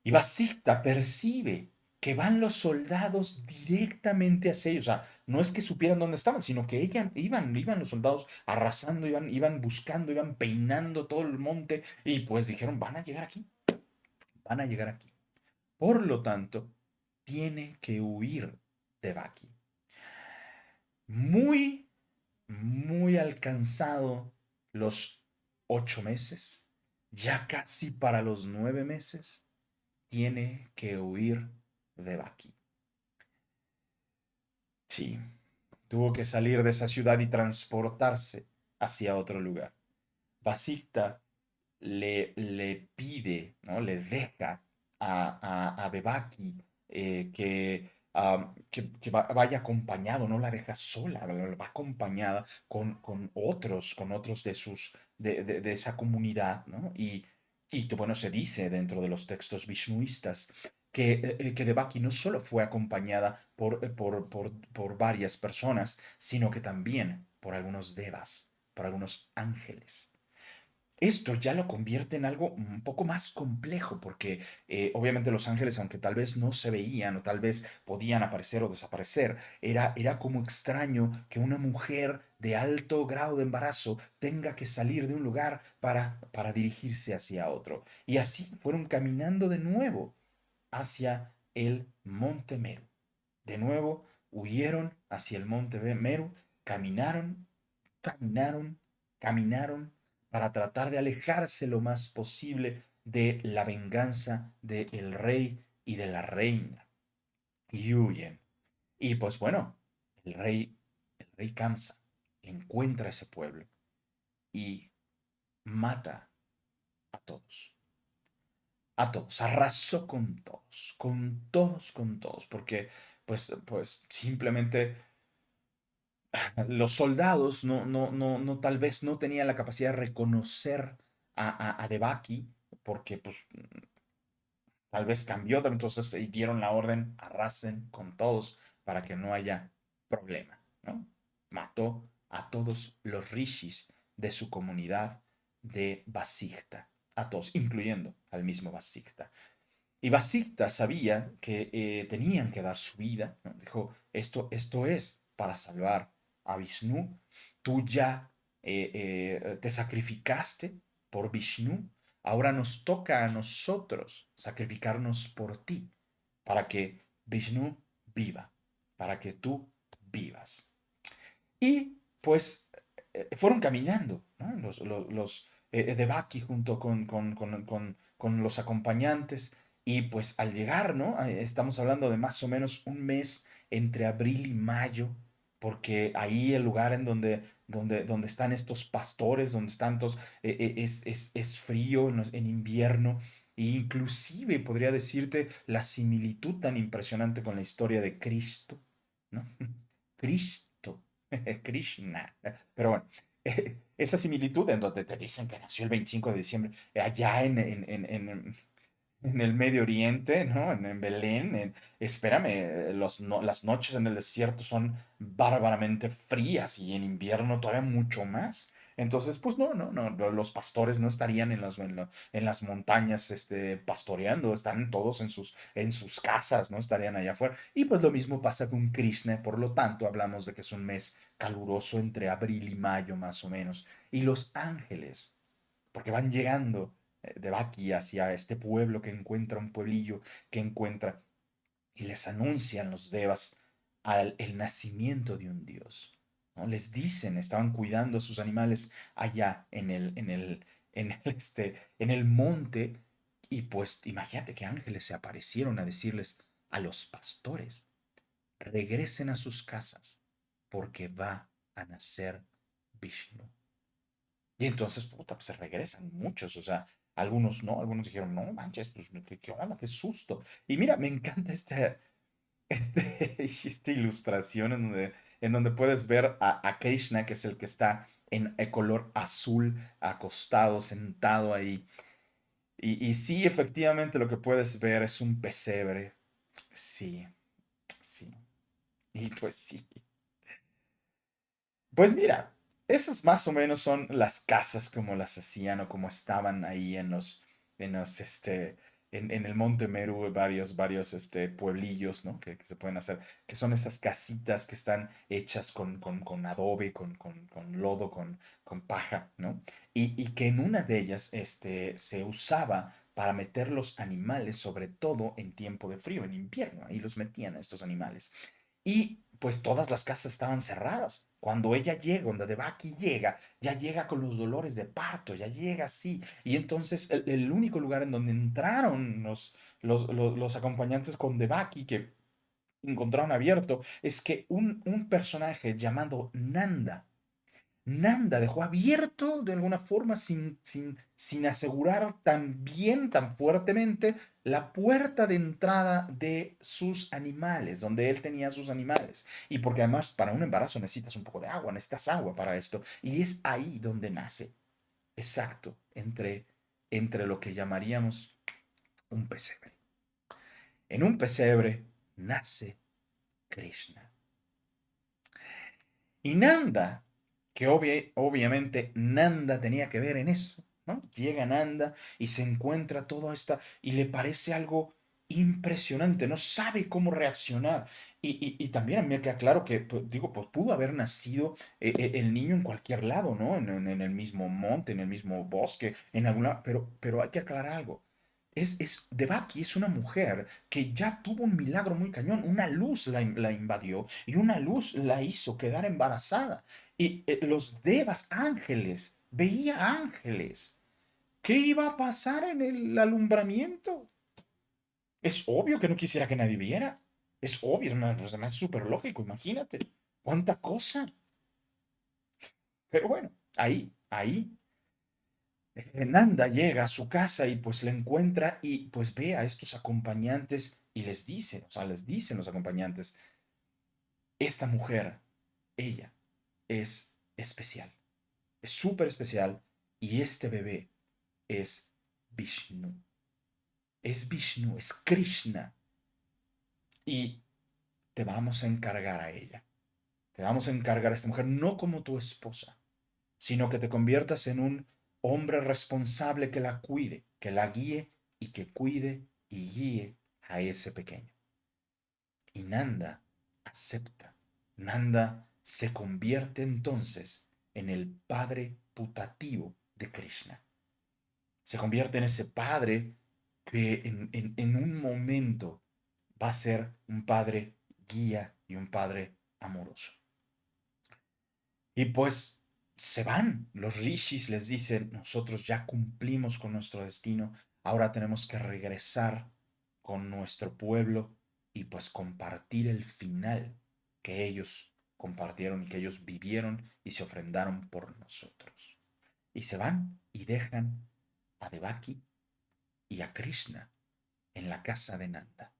Y Basista percibe que van los soldados directamente hacia ellos. O sea, no es que supieran dónde estaban, sino que iban los soldados arrasando, iban buscando, iban peinando todo el monte y pues dijeron, van a llegar aquí, van a llegar aquí. Por lo tanto, tiene que huir de Baki. Muy, muy alcanzado los 8 meses, ya casi para los 9 meses, tiene que huir de Baki. Sí, tuvo que salir de esa ciudad y transportarse hacia otro lugar. Basista le pide, ¿no? Le deja a Bebaki que vaya acompañado, no la deja sola, va acompañada con otros de esa comunidad, ¿no? Y bueno, se dice dentro de los textos vishnuistas que Devaki no solo fue acompañada por varias personas, sino que también por algunos devas, por algunos ángeles. Esto ya lo convierte en algo un poco más complejo, porque obviamente los ángeles, aunque tal vez no se veían o tal vez podían aparecer o desaparecer, era como extraño que una mujer de alto grado de embarazo tenga que salir de un lugar para dirigirse hacia otro. Y así fueron caminando de nuevo hacia el monte Meru. De nuevo huyeron hacia el monte Meru, caminaron, caminaron, caminaron para tratar de alejarse lo más posible de la venganza del rey y de la reina. Y huyen. Y pues bueno, el rey Kamsa encuentra ese pueblo y mata a todos. A todos, arrasó con todos, porque pues simplemente los soldados tal vez no tenían la capacidad de reconocer a Devaki, porque pues tal vez cambió, entonces dieron la orden, arrasen con todos para que no haya problema, ¿no? Mató a todos los rishis de su comunidad de Basikta, a todos, incluyendo al mismo Basikta. Y Basikta sabía que tenían que dar su vida, ¿no? Dijo, esto es para salvar a Vishnu. Tú ya te sacrificaste por Vishnu. Ahora nos toca a nosotros sacrificarnos por ti, para que Vishnu viva, para que tú vivas. Y pues fueron caminando, ¿no? Los Devaki junto con los acompañantes. Y pues al llegar, ¿no? Estamos hablando de más o menos un mes entre abril y mayo, porque ahí el lugar en donde están estos pastores, donde están todos, es frío en invierno. E inclusive podría decirte la similitud tan impresionante con la historia de Cristo, ¿no? Cristo. Krishna. Pero bueno, esa similitud en donde te dicen que nació el 25 de diciembre, allá en el Medio Oriente, ¿no? En Belén. Espérame, las noches en el desierto son bárbaramente frías y en invierno todavía mucho más. Entonces, pues no, los pastores no estarían en las montañas pastoreando, están todos en sus casas, ¿no? Estarían allá afuera. Y pues lo mismo pasa con Krishna, por lo tanto, hablamos de que es un mes caluroso entre abril y mayo más o menos. Y los ángeles, porque van llegando de Baki hacia este pueblo que encuentra, un pueblillo que encuentra, y les anuncian los devas el nacimiento de un dios, ¿no? Les dicen, estaban cuidando a sus animales allá en el monte, y pues imagínate que ángeles se aparecieron a decirles a los pastores, regresen a sus casas, porque va a nacer Vishnu. Y entonces, puta, pues se regresan muchos, o sea, algunos no, algunos dijeron, no manches, pues qué onda, qué susto. Y mira, me encanta esta ilustración en donde puedes ver a Krishna, que es el que está en el color azul, acostado, sentado ahí. Y sí, efectivamente lo que puedes ver es un pesebre. Sí, sí. Y pues sí. Pues mira, esas más o menos son las casas como las hacían o como estaban ahí en los, en el Monte Meru varios pueblillos, ¿no? Que se pueden hacer, que son estas casitas que están hechas con adobe, con lodo, con paja, ¿no? Y que en una de ellas se usaba para meter los animales, sobre todo en tiempo de frío, en invierno, ahí los metían a estos animales. Y pues todas las casas estaban cerradas. Cuando ella llega, donde Devaki llega, ya llega con los dolores de parto, ya llega así. Y entonces el único lugar en donde entraron los acompañantes con Devaki, que encontraron abierto, es que un personaje llamado Nanda dejó abierto de alguna forma sin asegurar tan bien, tan fuertemente la puerta de entrada de sus animales, donde él tenía sus animales. Y porque además para un embarazo necesitas un poco de agua, necesitas agua para esto. Y es ahí donde nace, exacto, entre lo que llamaríamos un pesebre. En un pesebre nace Krishna. Y Nanda, que obviamente Nanda tenía que ver en eso, ¿no? Llega Nanda y se encuentra toda esta, y le parece algo impresionante, no sabe cómo reaccionar. Y también a mí me queda claro que, pues, digo, pues pudo haber nacido el niño en cualquier lado, ¿no? En el mismo monte, en el mismo bosque, en alguna, pero hay que aclarar algo. Devaki es una mujer que ya tuvo un milagro muy cañón, una luz la invadió y una luz la hizo quedar embarazada. Y los devas, ángeles, veía ángeles. ¿Qué iba a pasar en el alumbramiento? Es obvio que no quisiera que nadie viera. Es obvio, se me hace súper lógico, imagínate. ¿Cuánta cosa? Pero bueno, ahí Nanda llega a su casa y pues la encuentra y pues ve a estos acompañantes y les dice, o sea, les dicen los acompañantes, esta mujer, ella, es especial, es súper especial y este bebé es Vishnu, es Krishna y te vamos a encargar a ella, te vamos a encargar a esta mujer no como tu esposa, sino que te conviertas en un hombre responsable que la cuide, que la guíe y que cuide y guíe a ese pequeño. Y Nanda acepta. Nanda se convierte entonces en el padre putativo de Krishna. Se convierte en ese padre que en un momento va a ser un padre guía y un padre amoroso. Y pues se van. Los rishis les dicen, nosotros ya cumplimos con nuestro destino, ahora tenemos que regresar con nuestro pueblo y pues compartir el final que ellos compartieron y que ellos vivieron y se ofrendaron por nosotros. Y se van y dejan a Devaki y a Krishna en la casa de Nanda.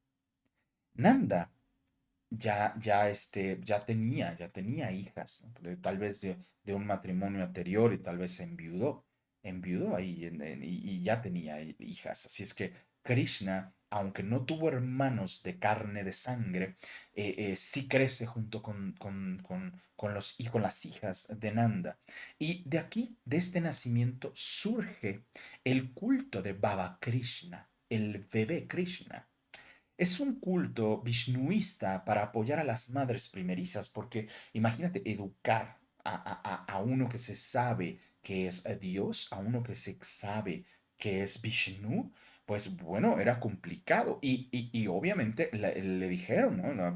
Nanda ya tenía hijas, ¿no? Tal vez de un matrimonio anterior y tal vez se enviudó ahí y ya tenía hijas. Así es que Krishna, aunque no tuvo hermanos de carne de sangre, sí crece junto con los y con las hijas de Nanda. Y de aquí, de este nacimiento, surge el culto de Baba Krishna, el bebé Krishna. Es un culto vishnuista para apoyar a las madres primerizas, porque imagínate educar a uno que se sabe que es Dios, a uno que se sabe que es Vishnu, pues bueno, era complicado. Y obviamente le dijeron, ¿no?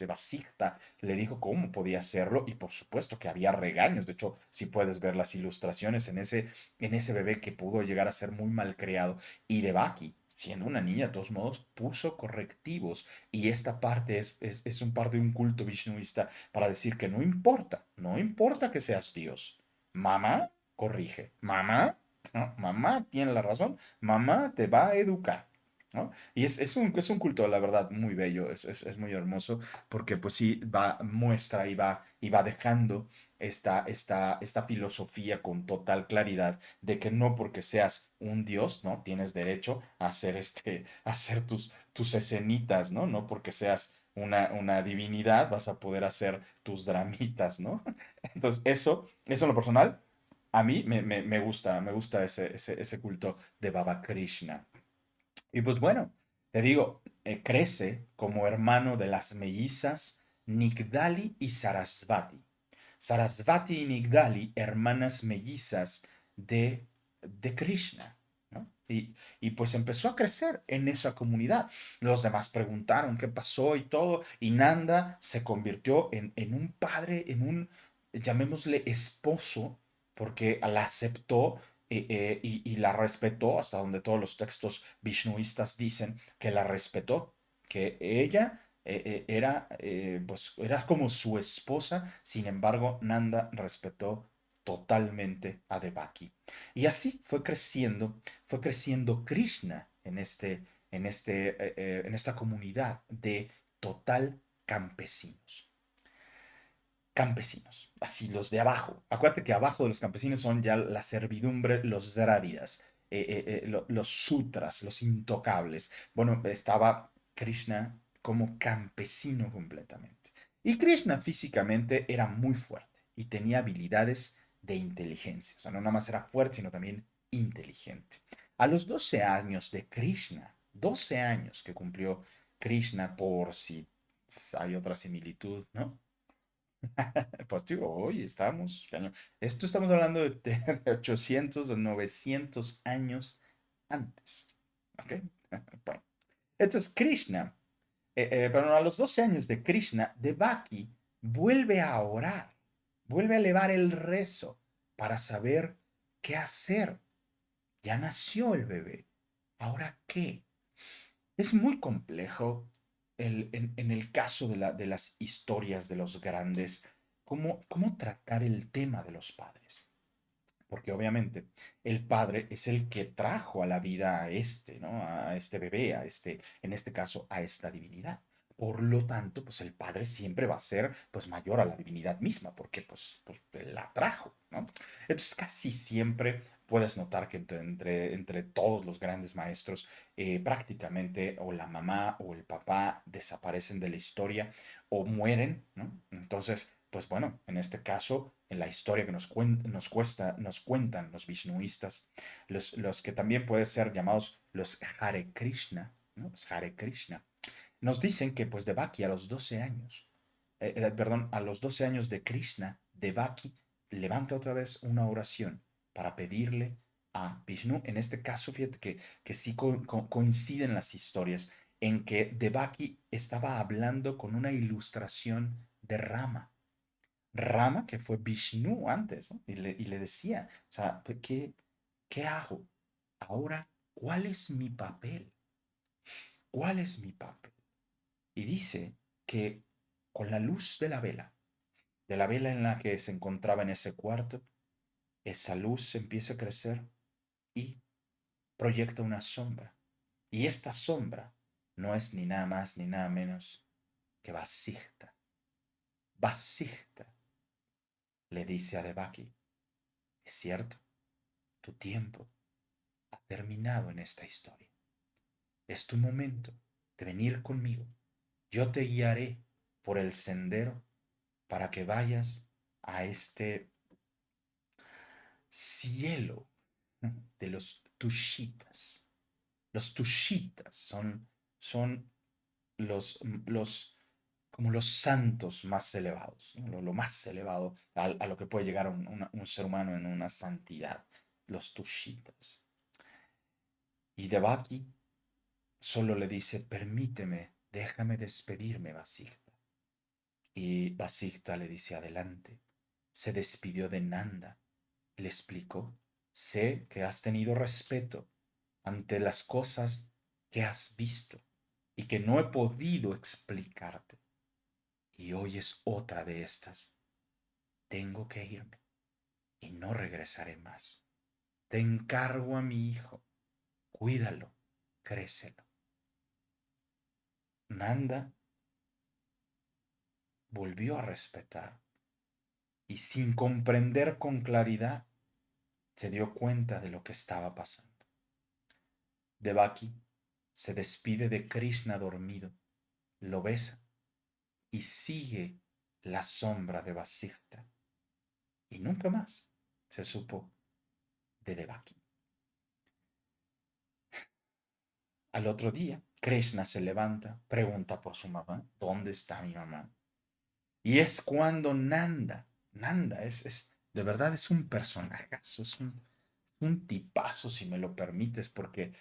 Vasijta le dijo cómo podía hacerlo y por supuesto que había regaños. De hecho, si puedes ver las ilustraciones en ese bebé que pudo llegar a ser muy mal creado. Y Devaki, siendo una niña, de todos modos, puso correctivos. Y esta parte es un parte de un culto vishnuista para decir que no importa que seas Dios. Mamá corrige. Mamá, ¿no? Mamá tiene la razón. Mamá te va a educar. ¿No? Y es un culto, la verdad, muy bello, es muy hermoso, porque pues sí, muestra y va dejando esta filosofía con total claridad de que no porque seas un dios, ¿no? Tienes derecho a hacer tus escenitas, ¿no? No porque seas una divinidad vas a poder hacer tus dramitas, ¿no? Entonces, eso en lo personal, a mí me gusta ese culto de Baba Krishna. Y pues bueno, te digo, crece como hermano de las mellizas Nigdali y Sarasvati. Sarasvati y Nigdali, hermanas mellizas de, de Krishna, ¿no? Y pues empezó a crecer en esa comunidad. Los demás preguntaron qué pasó y todo, y Nanda se convirtió en un padre, en un, llamémosle esposo, porque la aceptó y la respetó, hasta donde todos los textos vishnuistas dicen que la respetó, que ella pues, era como su esposa. Sin embargo, Nanda respetó totalmente a Devaki. Y así fue creciendo Krishna en esta comunidad de total campesinos. Campesinos, así los de abajo. Acuérdate que abajo de los campesinos son ya la servidumbre, los drávidas, los sutras, los intocables. Bueno, estaba Krishna como campesino completamente. Y Krishna físicamente era muy fuerte y tenía habilidades de inteligencia. O sea, no nada más era fuerte, sino también inteligente. A los 12 años de Krishna, 12 años que cumplió Krishna, por si hay otra similitud, ¿no? Pues digo, hoy estamos, esto estamos hablando de 800 o 900 años antes. ¿Ok? Bueno, entonces Krishna, pero a los 12 años de Krishna, Devaki vuelve a orar, vuelve a elevar el rezo para saber qué hacer. Ya nació el bebé. ¿Ahora qué? Es muy complejo en el caso de las historias de los grandes, cómo tratar el tema de los padres. Porque obviamente el padre es el que trajo a la vida a este, ¿no? A este bebé, en este caso, a esta divinidad. Por lo tanto, pues el padre siempre va a ser pues mayor a la divinidad misma, porque pues él la trajo, ¿no? Entonces casi siempre puedes notar que entre todos los grandes maestros, prácticamente o la mamá o el papá desaparecen de la historia o mueren, ¿no? Entonces, pues bueno, en este caso, en la historia que nos cuentan los vishnuistas, los que también pueden ser llamados los Hare Krishna, ¿no? Los Hare Krishna, nos dicen que pues Devaki a los 12 años, perdón, a los 12 años de Krishna, Devaki levanta otra vez una oración para pedirle a Vishnu. En este caso, fíjate que sí coinciden las historias en que Devaki estaba hablando con una ilustración de Rama. Rama, que fue Vishnu antes, ¿no? Y le decía, o sea, ¿qué hago? Ahora, ¿cuál es mi papel? ¿Cuál es mi papel? Y dice que con la luz de la vela en la que se encontraba en ese cuarto, esa luz empieza a crecer y proyecta una sombra. Y esta sombra no es ni nada más ni nada menos que Vasijta. Vasijta le dice a Devaki, es cierto, tu tiempo ha terminado en esta historia. Es tu momento de venir conmigo. Yo te guiaré por el sendero para que vayas a este cielo de los tushitas. Los tushitas son los, como los santos más elevados, ¿no? Lo más elevado a lo que puede llegar un ser humano en una santidad, los tushitas. Y Devaki solo le dice, permíteme, déjame despedirme, Vasígata. Y Vasígata le dice, adelante. Se despidió de Nanda. Le explicó, sé que has tenido respeto ante las cosas que has visto y que no he podido explicarte. Y hoy es otra de estas. Tengo que irme y no regresaré más. Te encargo a mi hijo. Cuídalo, crécelo. Nanda volvió a respetar y sin comprender con claridad se dio cuenta de lo que estaba pasando. Devaki se despide de Krishna dormido, lo besa y sigue la sombra de Vasijta. Y nunca más se supo de Devaki. Al otro día, Krishna se levanta, pregunta por su mamá, ¿dónde está mi mamá? Y es cuando Nanda de verdad es un personajazo, un tipazo, si me lo permites, porque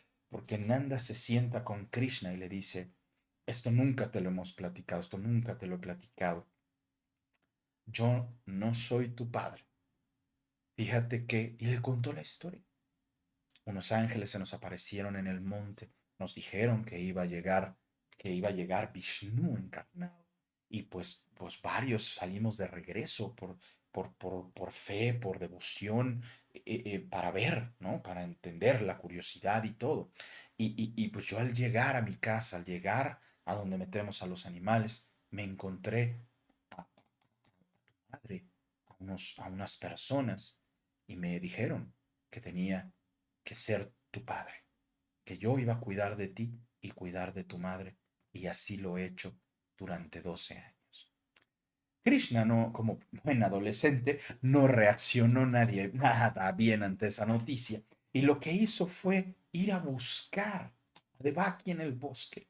Nanda se sienta con Krishna y le dice, esto nunca te lo hemos platicado, esto nunca te lo he platicado. Yo no soy tu padre. Fíjate que, y le contó la historia. Unos ángeles se nos aparecieron en el monte, nos dijeron que iba a llegar Vishnu encarnado. Y pues varios salimos de regreso por fe, por devoción, para ver, ¿no? Para entender la curiosidad y todo. Y pues yo al llegar a mi casa, al llegar a donde metemos a los animales, me encontré a madre, a unas personas, y me dijeron que tenía que ser tu padre, que yo iba a cuidar de ti y cuidar de tu madre, y así lo he hecho durante 12 años. Krishna, no, como buen adolescente, no reaccionó nada bien ante esa noticia, y lo que hizo fue ir a buscar a Devaki en el bosque,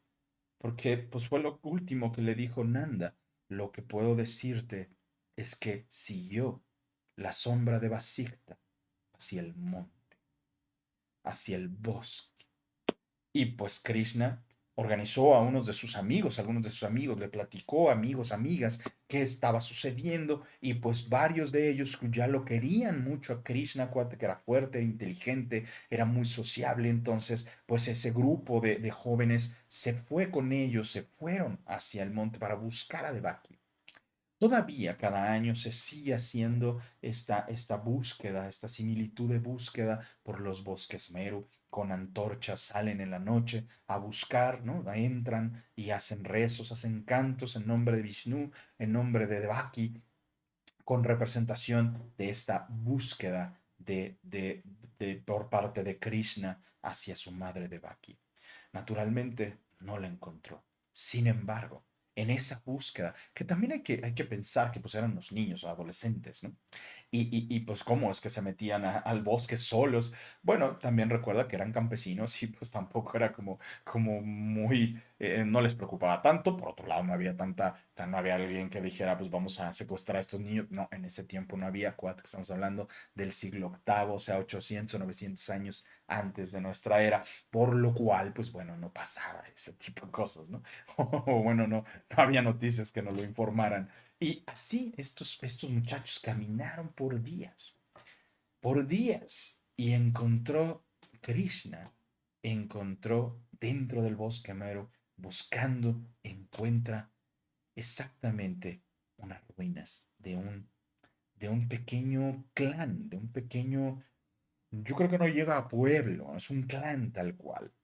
porque pues fue lo último que le dijo Nanda. Lo que puedo decirte es que siguió la sombra de Vasikta hacia el monte, hacia el bosque. Y pues Krishna organizó a unos de sus amigos, algunos de sus amigos, le platicó, amigos, amigas, qué estaba sucediendo, y pues varios de ellos ya lo querían mucho a Krishna, acuérdate que era fuerte, era inteligente, era muy sociable. Entonces pues ese grupo de jóvenes se fue con ellos, se fueron hacia el monte para buscar a Devaki. Todavía cada año se sigue haciendo esta búsqueda, esta similitud de búsqueda por los bosques Meru. Con antorchas salen en la noche a buscar, ¿no? Entran y hacen rezos, hacen cantos en nombre de Vishnu, en nombre de Devaki, con representación de esta búsqueda por parte de Krishna hacia su madre Devaki. Naturalmente no la encontró. Sin embargo, en esa búsqueda, que también hay que pensar que pues eran los niños o adolescentes, ¿no? Pues cómo es que se metían al bosque solos. Bueno, también recuerda que eran campesinos y pues tampoco era como muy, no les preocupaba tanto. Por otro lado, no había no había alguien que dijera, pues vamos a secuestrar a estos niños. No, en ese tiempo no había, que estamos hablando del siglo octavo, o sea, 800 o 900 años antes de nuestra era, por lo cual, pues bueno, no pasaba ese tipo de cosas, ¿no? O bueno, no había noticias que nos lo informaran. Y así estos muchachos caminaron por días, y encontró Krishna, encontró dentro del bosque Meru, buscando, encuentra exactamente unas ruinas de un pequeño clan, de un pequeño, yo creo que no llega a pueblo, es un clan tal cual.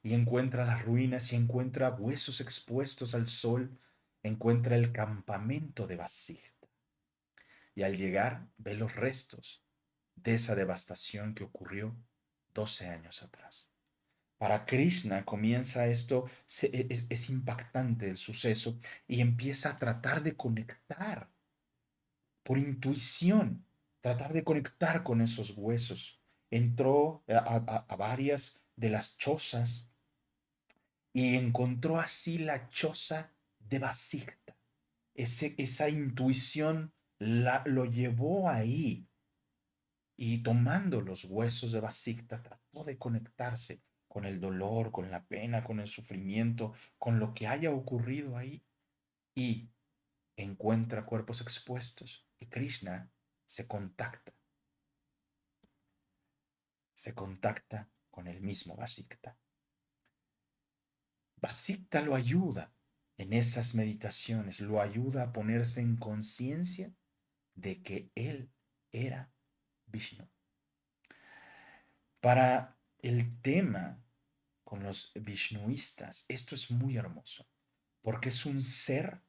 Y encuentra las ruinas y encuentra huesos expuestos al sol, encuentra el campamento de Vasija. Y al llegar ve los restos de esa devastación que ocurrió 12 años atrás. Para Krishna comienza esto, es impactante el suceso, y empieza a tratar de conectar por intuición, tratar de conectar con esos huesos. Entró a varias de las chozas y encontró así la choza de Basikta. Esa intuición lo llevó ahí, y tomando los huesos de Basikta trató de conectarse con el dolor, con la pena, con el sufrimiento, con lo que haya ocurrido ahí, y encuentra cuerpos expuestos, y Krishna se contacta, se contacta con el mismo Basikta. Basikta lo ayuda en esas meditaciones, lo ayuda a ponerse en conciencia de que él era Vishnu. Para el tema con los vishnuistas, esto es muy hermoso, porque es un ser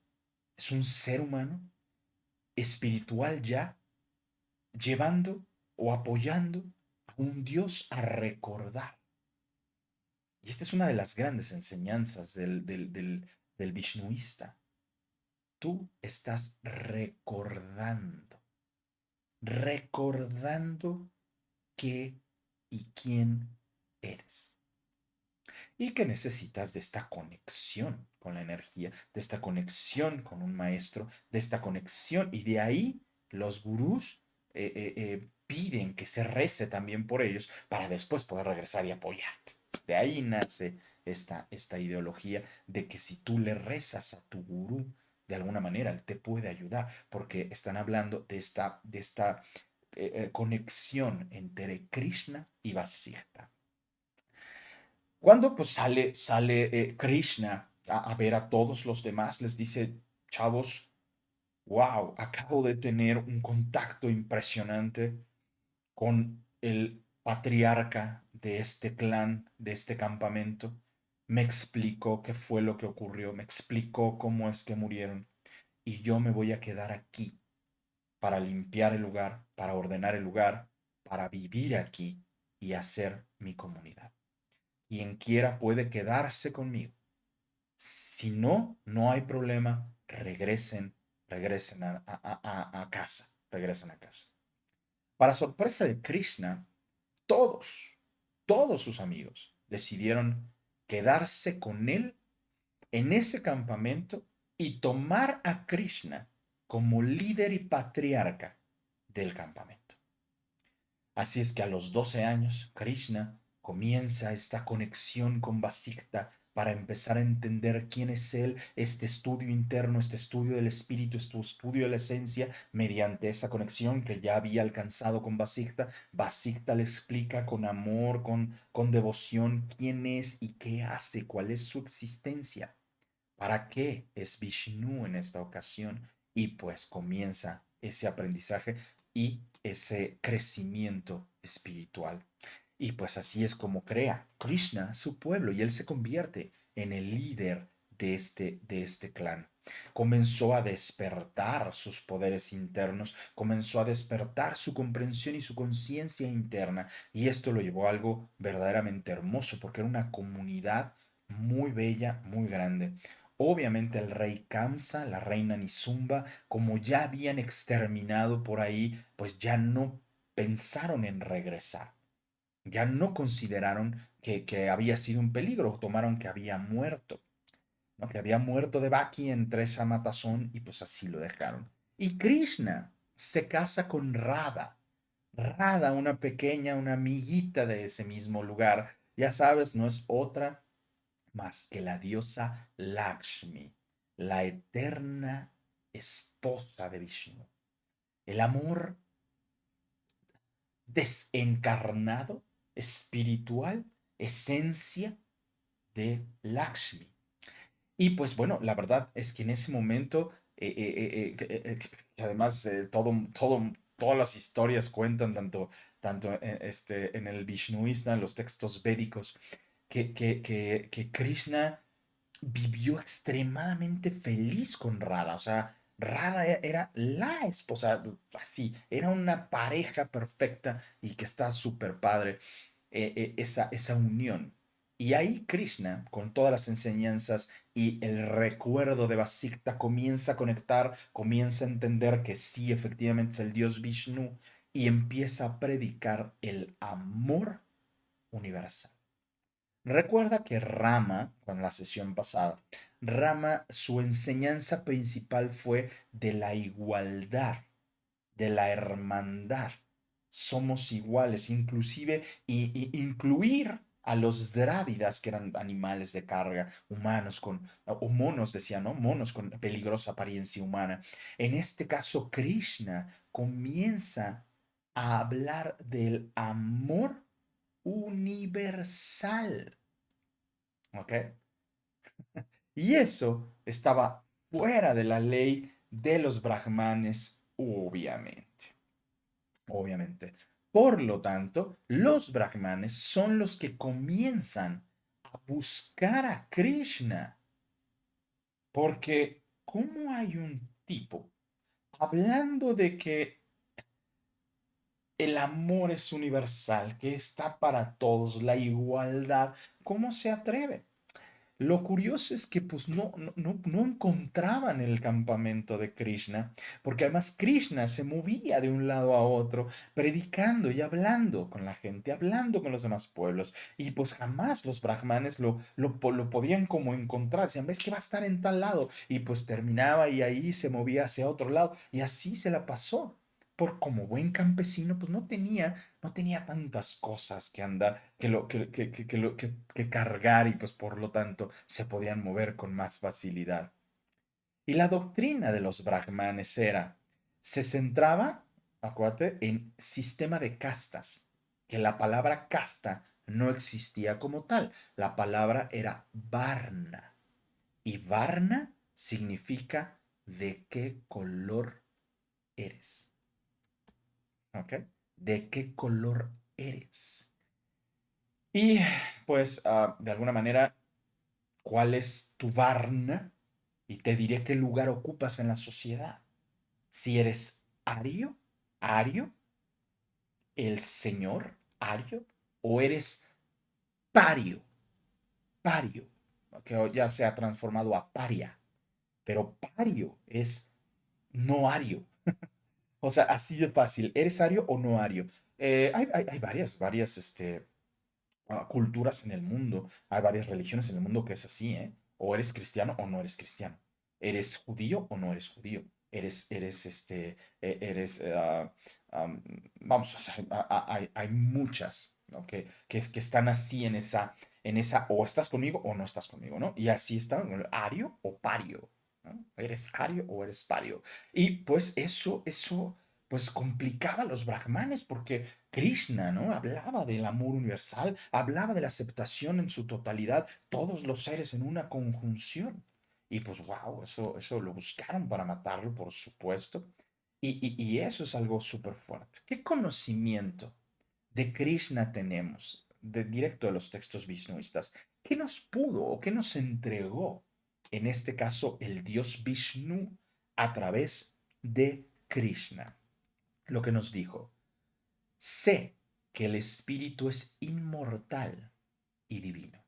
humano espiritual ya, llevando o apoyando a un Dios a recordar. Y esta es una de las grandes enseñanzas del vishnuista. Tú estás recordando qué y quién eres. y que necesitas de esta conexión con la energía, de esta conexión con un maestro, de esta conexión. Y de ahí los gurús piden que se rece también por ellos para después poder regresar y apoyarte. De ahí nace esta ideología de que si tú le rezas a tu gurú, de alguna manera él te puede ayudar, porque están hablando de esta conexión entre Krishna y Vasishtha. Cuando pues sale Krishna a ver a todos los demás, les dice, chavos, wow, acabo de tener un contacto impresionante con el patriarca de este clan, de este campamento. Me explicó qué fue lo que ocurrió, me explicó cómo es que murieron y yo me voy a quedar aquí para limpiar el lugar, para ordenar el lugar, para vivir aquí y hacer mi comunidad. Quien quiera puede quedarse conmigo. Si no, no hay problema. Regresen a casa. Regresen a casa. Para sorpresa de Krishna, todos, todos sus amigos decidieron quedarse con él en ese campamento y tomar a Krishna como líder y patriarca del campamento. Así es que a los 12 años, Krishna comienza esta conexión con Vasishtha para empezar a entender quién es él, este estudio interno, este estudio del espíritu, este estudio de la esencia, mediante esa conexión que ya había alcanzado con Vasishtha. Vasishtha le explica con amor, con devoción, quién es y qué hace, cuál es su existencia, para qué es Vishnu en esta ocasión. Y pues comienza ese aprendizaje y ese crecimiento espiritual. Y pues así es como crea Krishna su pueblo y él se convierte en el líder de este clan. Comenzó a despertar sus poderes internos, comenzó a despertar su comprensión y su conciencia interna. Y esto lo llevó a algo verdaderamente hermoso, porque era una comunidad muy bella, muy grande. Obviamente el rey Kamsa, la reina Nisumba, como ya habían exterminado por ahí, pues ya no pensaron en regresar. Ya no consideraron que había sido un peligro, tomaron que había muerto, ¿no? Que había muerto de Baki entre esa matazón y pues así lo dejaron. Y Krishna se casa con Radha. Radha, una pequeña, una amiguita de ese mismo lugar. Ya sabes, no es otra más que la diosa Lakshmi, la eterna esposa de Vishnu. El amor desencarnado, espiritual, esencia de Lakshmi. Y pues bueno, la verdad es que en ese momento, además todas las historias cuentan, tanto en el Vishnuismo, en los textos védicos, que Krishna vivió extremadamente feliz con Radha. O sea, Radha era la esposa, así, era una pareja perfecta y que está súper padre esa unión. Y ahí Krishna, con todas las enseñanzas y el recuerdo de Vasishtha, comienza a conectar, comienza a entender que sí, efectivamente es el dios Vishnu y empieza a predicar el amor universal. Recuerda que Rama, con la sesión pasada, Rama, su enseñanza principal fue de la igualdad, de la hermandad. Somos iguales, inclusive incluir a los drávidas, que eran animales de carga, humanos o monos, decían, ¿no? Monos con peligrosa apariencia humana. En este caso, Krishna comienza a hablar del amor universal. ¿Ok? Y eso estaba fuera de la ley de los brahmanes, obviamente. Obviamente. Por lo tanto, los brahmanes son los que comienzan a buscar a Krishna. Porque, ¿cómo hay un tipo hablando de que el amor es universal, que está para todos, la igualdad? ¿Cómo se atreve? Lo curioso es que pues no encontraban el campamento de Krishna, porque además Krishna se movía de un lado a otro, predicando y hablando con la gente, hablando con los demás pueblos, y pues jamás los brahmanes lo podían como encontrar, decían, ves que va a estar en tal lado, y pues terminaba y ahí se movía hacia otro lado, y así se la pasó. Por como buen campesino, pues no tenía tantas cosas que andar, que cargar y pues por lo tanto se podían mover con más facilidad. Y la doctrina de los brahmanes se centraba, acuérdate, en sistema de castas, que la palabra casta no existía como tal, la palabra era varna, y varna significa de qué color eres, ¿ok? ¿De qué color eres? Y pues de alguna manera, ¿cuál es tu varna? Y te diré qué lugar ocupas en la sociedad. Si eres ario, ario, el señor ario, o eres pario, pario, que ya se ha transformado a paria, pero pario es no ario. O sea, así de fácil, ¿eres ario o no ario? Hay varias culturas en el mundo, hay varias religiones en el mundo que es así, ¿eh? O eres cristiano o no eres cristiano. ¿Eres judío o no eres judío? Eres, vamos, o sea, hay muchas, ¿no? Que están así en esa, o estás conmigo o no estás conmigo, ¿no? Y así están, ario o pario, ¿no? ¿Eres ario o eres pario? Y pues eso, pues complicaba a los brahmanes porque Krishna, ¿no? Hablaba del amor universal, hablaba de la aceptación en su totalidad, todos los seres en una conjunción. Y pues, wow, eso lo buscaron para matarlo, por supuesto. Y eso es algo súper fuerte. ¿Qué conocimiento de Krishna tenemos, directo de los textos vishnuistas? ¿Qué nos pudo o qué nos entregó, en este caso, el dios Vishnu a través de Krishna? Lo que nos dijo. Sé que el espíritu es inmortal y divino.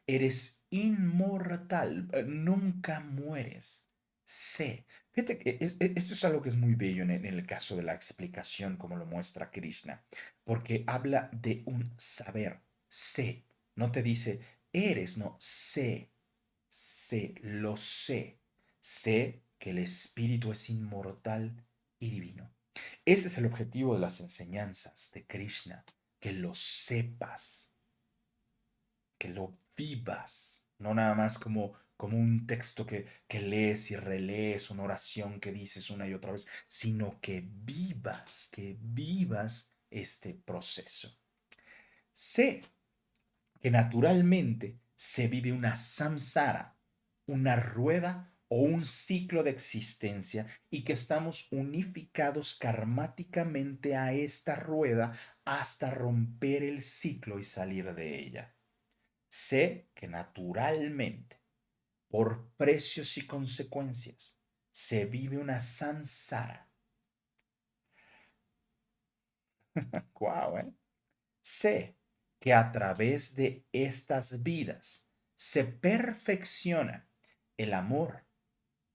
Eres inmortal, nunca mueres. Sé. Fíjate que esto es algo que es muy bello en el caso de la explicación, como lo muestra Krishna, porque habla de un saber. Sé. No te dice eres, no, sé. Sé, lo sé. Sé que el espíritu es inmortal y divino. Ese es el objetivo de las enseñanzas de Krishna, que lo sepas, que lo vivas, no nada más como un texto que lees y relees, una oración que dices una y otra vez, sino que vivas este proceso. Sé que naturalmente se vive una samsara, una rueda o un ciclo de existencia y que estamos unificados karmáticamente a esta rueda hasta romper el ciclo y salir de ella. Sé que naturalmente, por precios y consecuencias, se vive una samsara. ¡Guau, eh! Sé que a través de estas vidas se perfecciona el amor,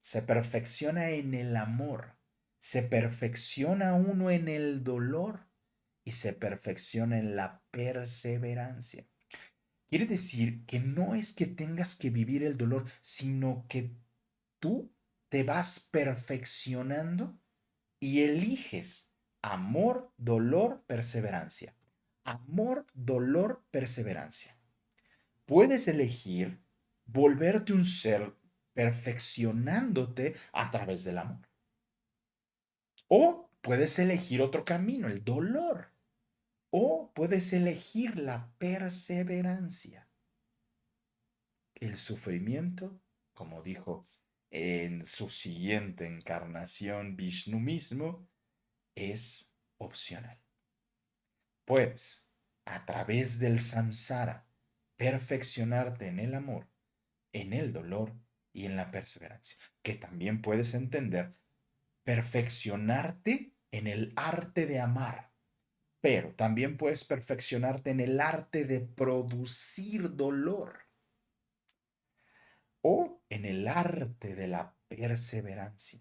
se perfecciona en el amor, se perfecciona uno en el dolor y se perfecciona en la perseverancia. Quiere decir que no es que tengas que vivir el dolor, sino que tú te vas perfeccionando y eliges amor, dolor, perseverancia. Amor, dolor, perseverancia. Puedes elegir volverte un ser perfeccionándote a través del amor. O puedes elegir otro camino, el dolor. O puedes elegir la perseverancia. El sufrimiento, como dijo en su siguiente encarnación Vishnu mismo, es opcional. Puedes, a través del samsara, perfeccionarte en el amor, en el dolor y en la perseverancia. Que también puedes entender perfeccionarte en el arte de amar, pero también puedes perfeccionarte en el arte de producir dolor. o en el arte de la perseverancia.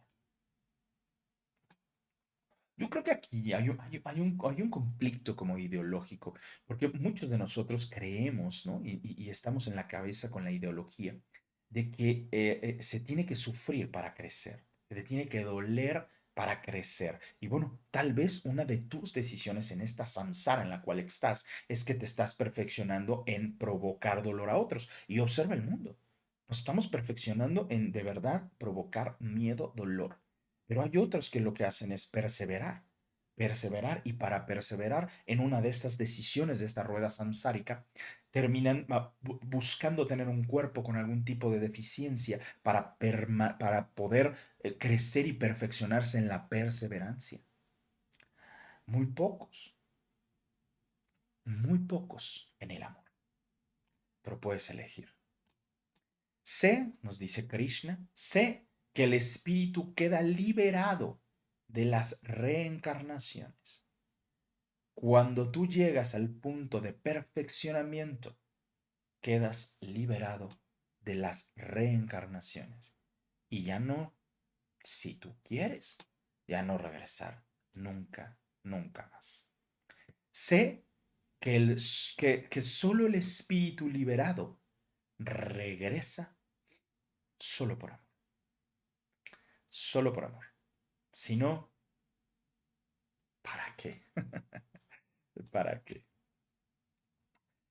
Yo creo que aquí hay un conflicto como ideológico, porque muchos de nosotros creemos, ¿no? Y estamos en la cabeza con la ideología de que se tiene que sufrir para crecer, se te tiene que doler para crecer. Y bueno, tal vez una de tus decisiones en esta samsara en la cual estás es que te estás perfeccionando en provocar dolor a otros. Y observa el mundo. Nos estamos perfeccionando en de verdad provocar miedo, dolor. Pero hay otros que lo que hacen es perseverar, perseverar y para perseverar en una de estas decisiones de esta rueda samsárica, terminan buscando tener un cuerpo con algún tipo de deficiencia para poder crecer y perfeccionarse en la perseverancia. Muy muy pocos en el amor, pero puedes elegir. Sé, nos dice Krishna, sé que el espíritu queda liberado de las reencarnaciones. Cuando tú llegas al punto de perfeccionamiento, quedas liberado de las reencarnaciones. Y ya no, si tú quieres, ya no regresar nunca, nunca más. Sé que solo el espíritu liberado regresa solo por amor. Solo por amor. Si no, ¿para qué? ¿Para qué?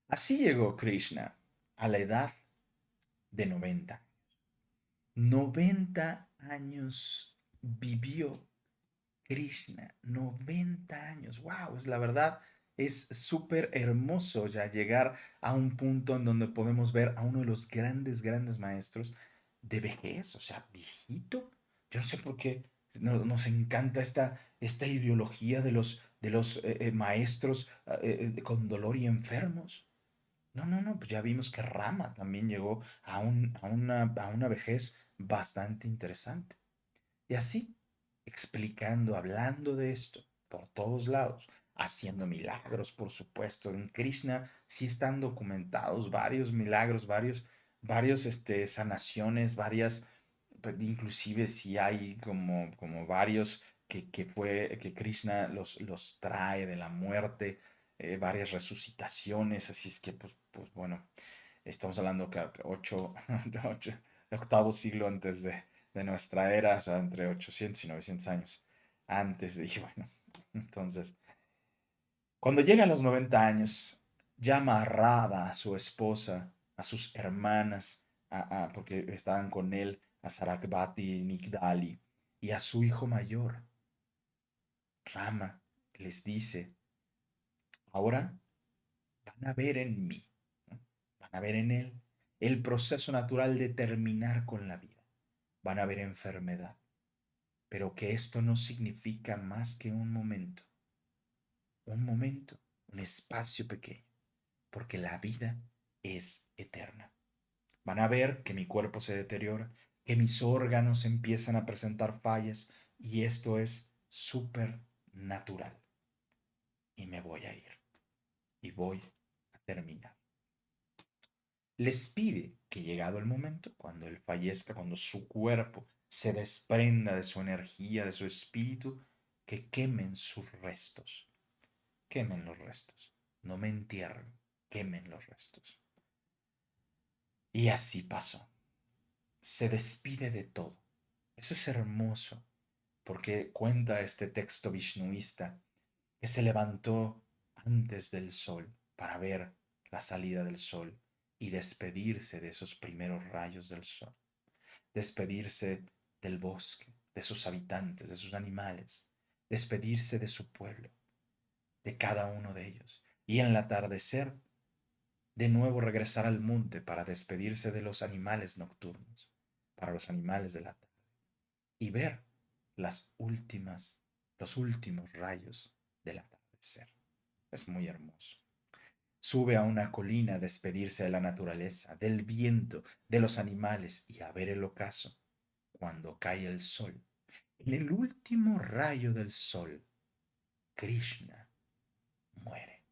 Así llegó Krishna a la edad de 90 años vivió Krishna. 90 años. Wow, es la verdad. Es súper hermoso ya llegar a un punto en donde podemos ver a uno de los grandes, grandes maestros de vejez, o sea, viejito. Yo no sé por qué nos encanta esta ideología de los maestros con dolor y enfermos. No, no, no, pues ya vimos que Rama también llegó a una vejez bastante interesante. Y así, explicando, hablando de esto por todos lados, haciendo milagros, por supuesto. En Krishna sí están documentados varios milagros, varios sanaciones, pues, inclusive si hay como varios que Krishna los trae de la muerte, varias resucitaciones, así es que, pues bueno, estamos hablando que octavo siglo antes de nuestra era, o sea, entre 800 y 900 años antes de, y bueno, entonces, cuando llega a los 90 años, llama a Radha, a su esposa, a sus hermanas, porque estaban con él, a Sarakvati y Nigdali, y a su hijo mayor, Rama, les dice, ahora van a ver en mí, ¿no? Van a ver en él el proceso natural de terminar con la vida. Van a ver enfermedad, pero que esto no significa más que un momento, un espacio pequeño, porque la vida es eterna. Van a ver que mi cuerpo se deteriora, que mis órganos empiezan a presentar fallas y esto es súper natural. Y me voy a ir y voy a terminar. Les pide que llegado el momento, cuando él fallezca, cuando su cuerpo se desprenda de su energía, de su espíritu, que quemen sus restos. Quemen los restos. No me entierren, quemen los restos. Y así pasó. Se despide de todo. Eso es hermoso, porque cuenta este texto vishnuista que se levantó antes del sol para ver la salida del sol y despedirse de esos primeros rayos del sol, despedirse del bosque, de sus habitantes, de sus animales, despedirse de su pueblo, de cada uno de ellos. Y en el atardecer, de nuevo regresar al monte para despedirse de los animales nocturnos, para los animales de la tarde, y ver los últimos rayos del atardecer. Es muy hermoso. Sube a una colina a despedirse de la naturaleza, del viento, de los animales y a ver el ocaso. Cuando cae el sol, en el último rayo del sol, Krishna muere.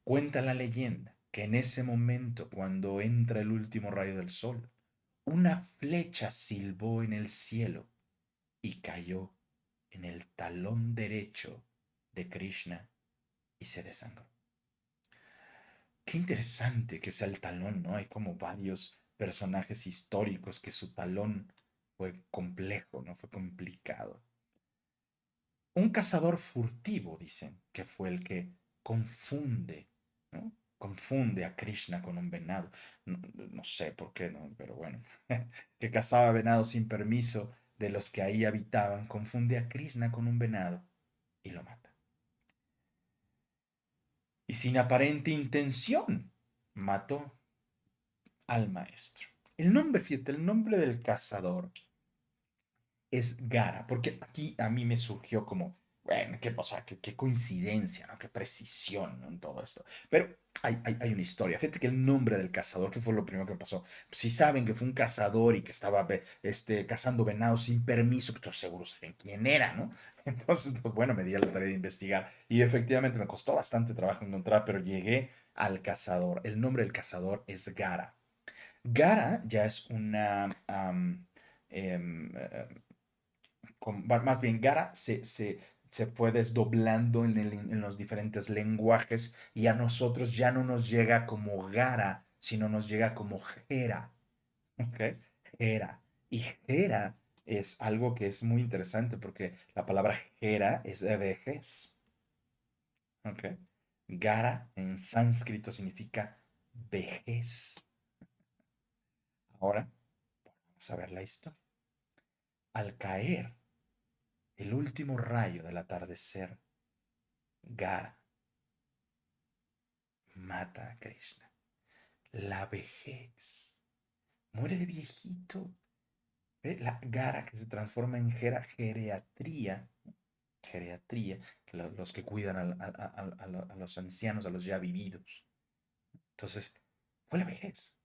Cuenta la leyenda que en ese momento, cuando entra el último rayo del sol, una flecha silbó en el cielo y cayó en el talón derecho de Krishna y se desangró. Qué interesante que sea el talón, ¿no? Hay como varios personajes históricos que su talón fue complejo, ¿no? Fue complicado. Un cazador furtivo, dicen, que fue el que confunde, ¿no? Confunde a Krishna con un venado. No, no sé por qué, ¿no? Pero bueno, que cazaba venado sin permiso de los que ahí habitaban, confunde a Krishna con un venado y lo mata. Y sin aparente intención, mató al maestro. El nombre, fíjate, el nombre del cazador es Gara, porque aquí a mí me surgió como, bueno, qué, o sea, qué coincidencia, ¿no? Qué precisión, ¿no? En todo esto. Pero hay una historia. Fíjate que el nombre del cazador, que fue lo primero que me pasó. Si saben que fue un cazador y que estaba cazando venados sin permiso, pues todos seguro saben quién era, ¿no? Entonces, pues bueno, me di a la tarea de investigar y efectivamente me costó bastante trabajo encontrar, pero llegué al cazador. El nombre del cazador es Gara. Gara ya es una... más bien, Gara se fue desdoblando en los diferentes lenguajes y a nosotros ya no nos llega como Gara, sino nos llega como Gera. ¿Ok? Gera. Y Gera es algo que es muy interesante porque la palabra Gera es de vejez. ¿Ok? Gara en sánscrito significa vejez. Ahora, vamos a ver la historia. Al caer el último rayo del atardecer, Gara mata a Krishna. La vejez. Muere de viejito. ¿Ve? La Gara que se transforma en geriatría. Geriatría. Los que cuidan a los ancianos, a los ya vividos. Entonces, fue la vejez.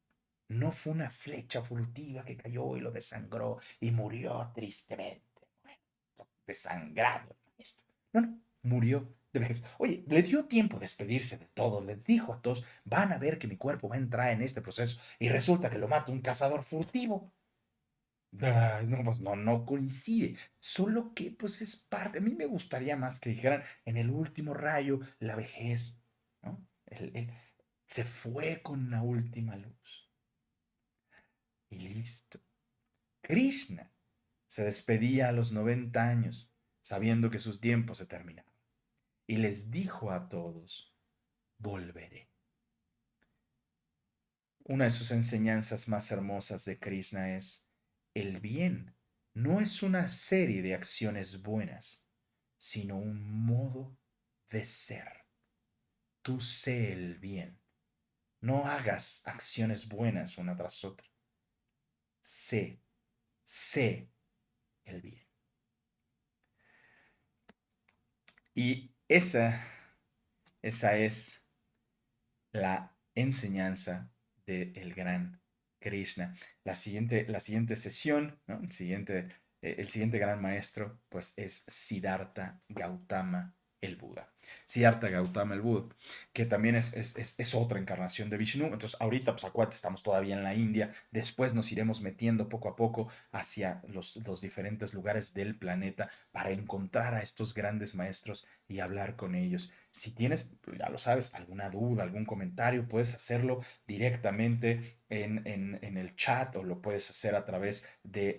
No fue una flecha furtiva que cayó y lo desangró y murió tristemente. Bueno, desangrado. Esto. No, no, murió de vejez. Oye, le dio tiempo de despedirse de todos, les dijo a todos, van a ver que mi cuerpo va a entrar en este proceso y resulta que lo mata un cazador furtivo. No, pues no, no coincide, solo que pues es parte, a mí me gustaría más que dijeran en el último rayo la vejez, ¿no? Se fue con la última luz y listo. Krishna se despedía a los 90 años, sabiendo que sus tiempos se terminaban, y les dijo a todos, volveré. Una de sus enseñanzas más hermosas de Krishna es, el bien no es una serie de acciones buenas, sino un modo de ser. Tú sé el bien. No hagas acciones buenas una tras otra. Sé, sé el bien. Y esa es la enseñanza del gran Krishna. La siguiente sesión, ¿no? El siguiente gran maestro, pues es Siddhartha Gautama el Buda. Siddhartha Gautama el Buda, que también es otra encarnación de Vishnu. Entonces, ahorita, pues acuérdate, estamos todavía en la India. Después nos iremos metiendo poco a poco hacia los diferentes lugares del planeta para encontrar a estos grandes maestros y hablar con ellos. Si tienes, ya lo sabes, alguna duda, algún comentario, puedes hacerlo directamente en el chat o lo puedes hacer a través de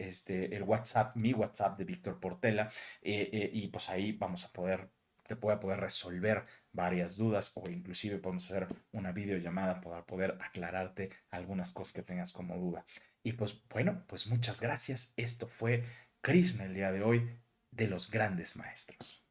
el WhatsApp, mi WhatsApp de Víctor Portela, y pues ahí vamos a poder, te voy a poder resolver varias dudas o inclusive podemos hacer una videollamada para poder aclararte algunas cosas que tengas como duda. Y pues bueno, pues muchas gracias. Esto fue Krishna el día de hoy de los grandes maestros.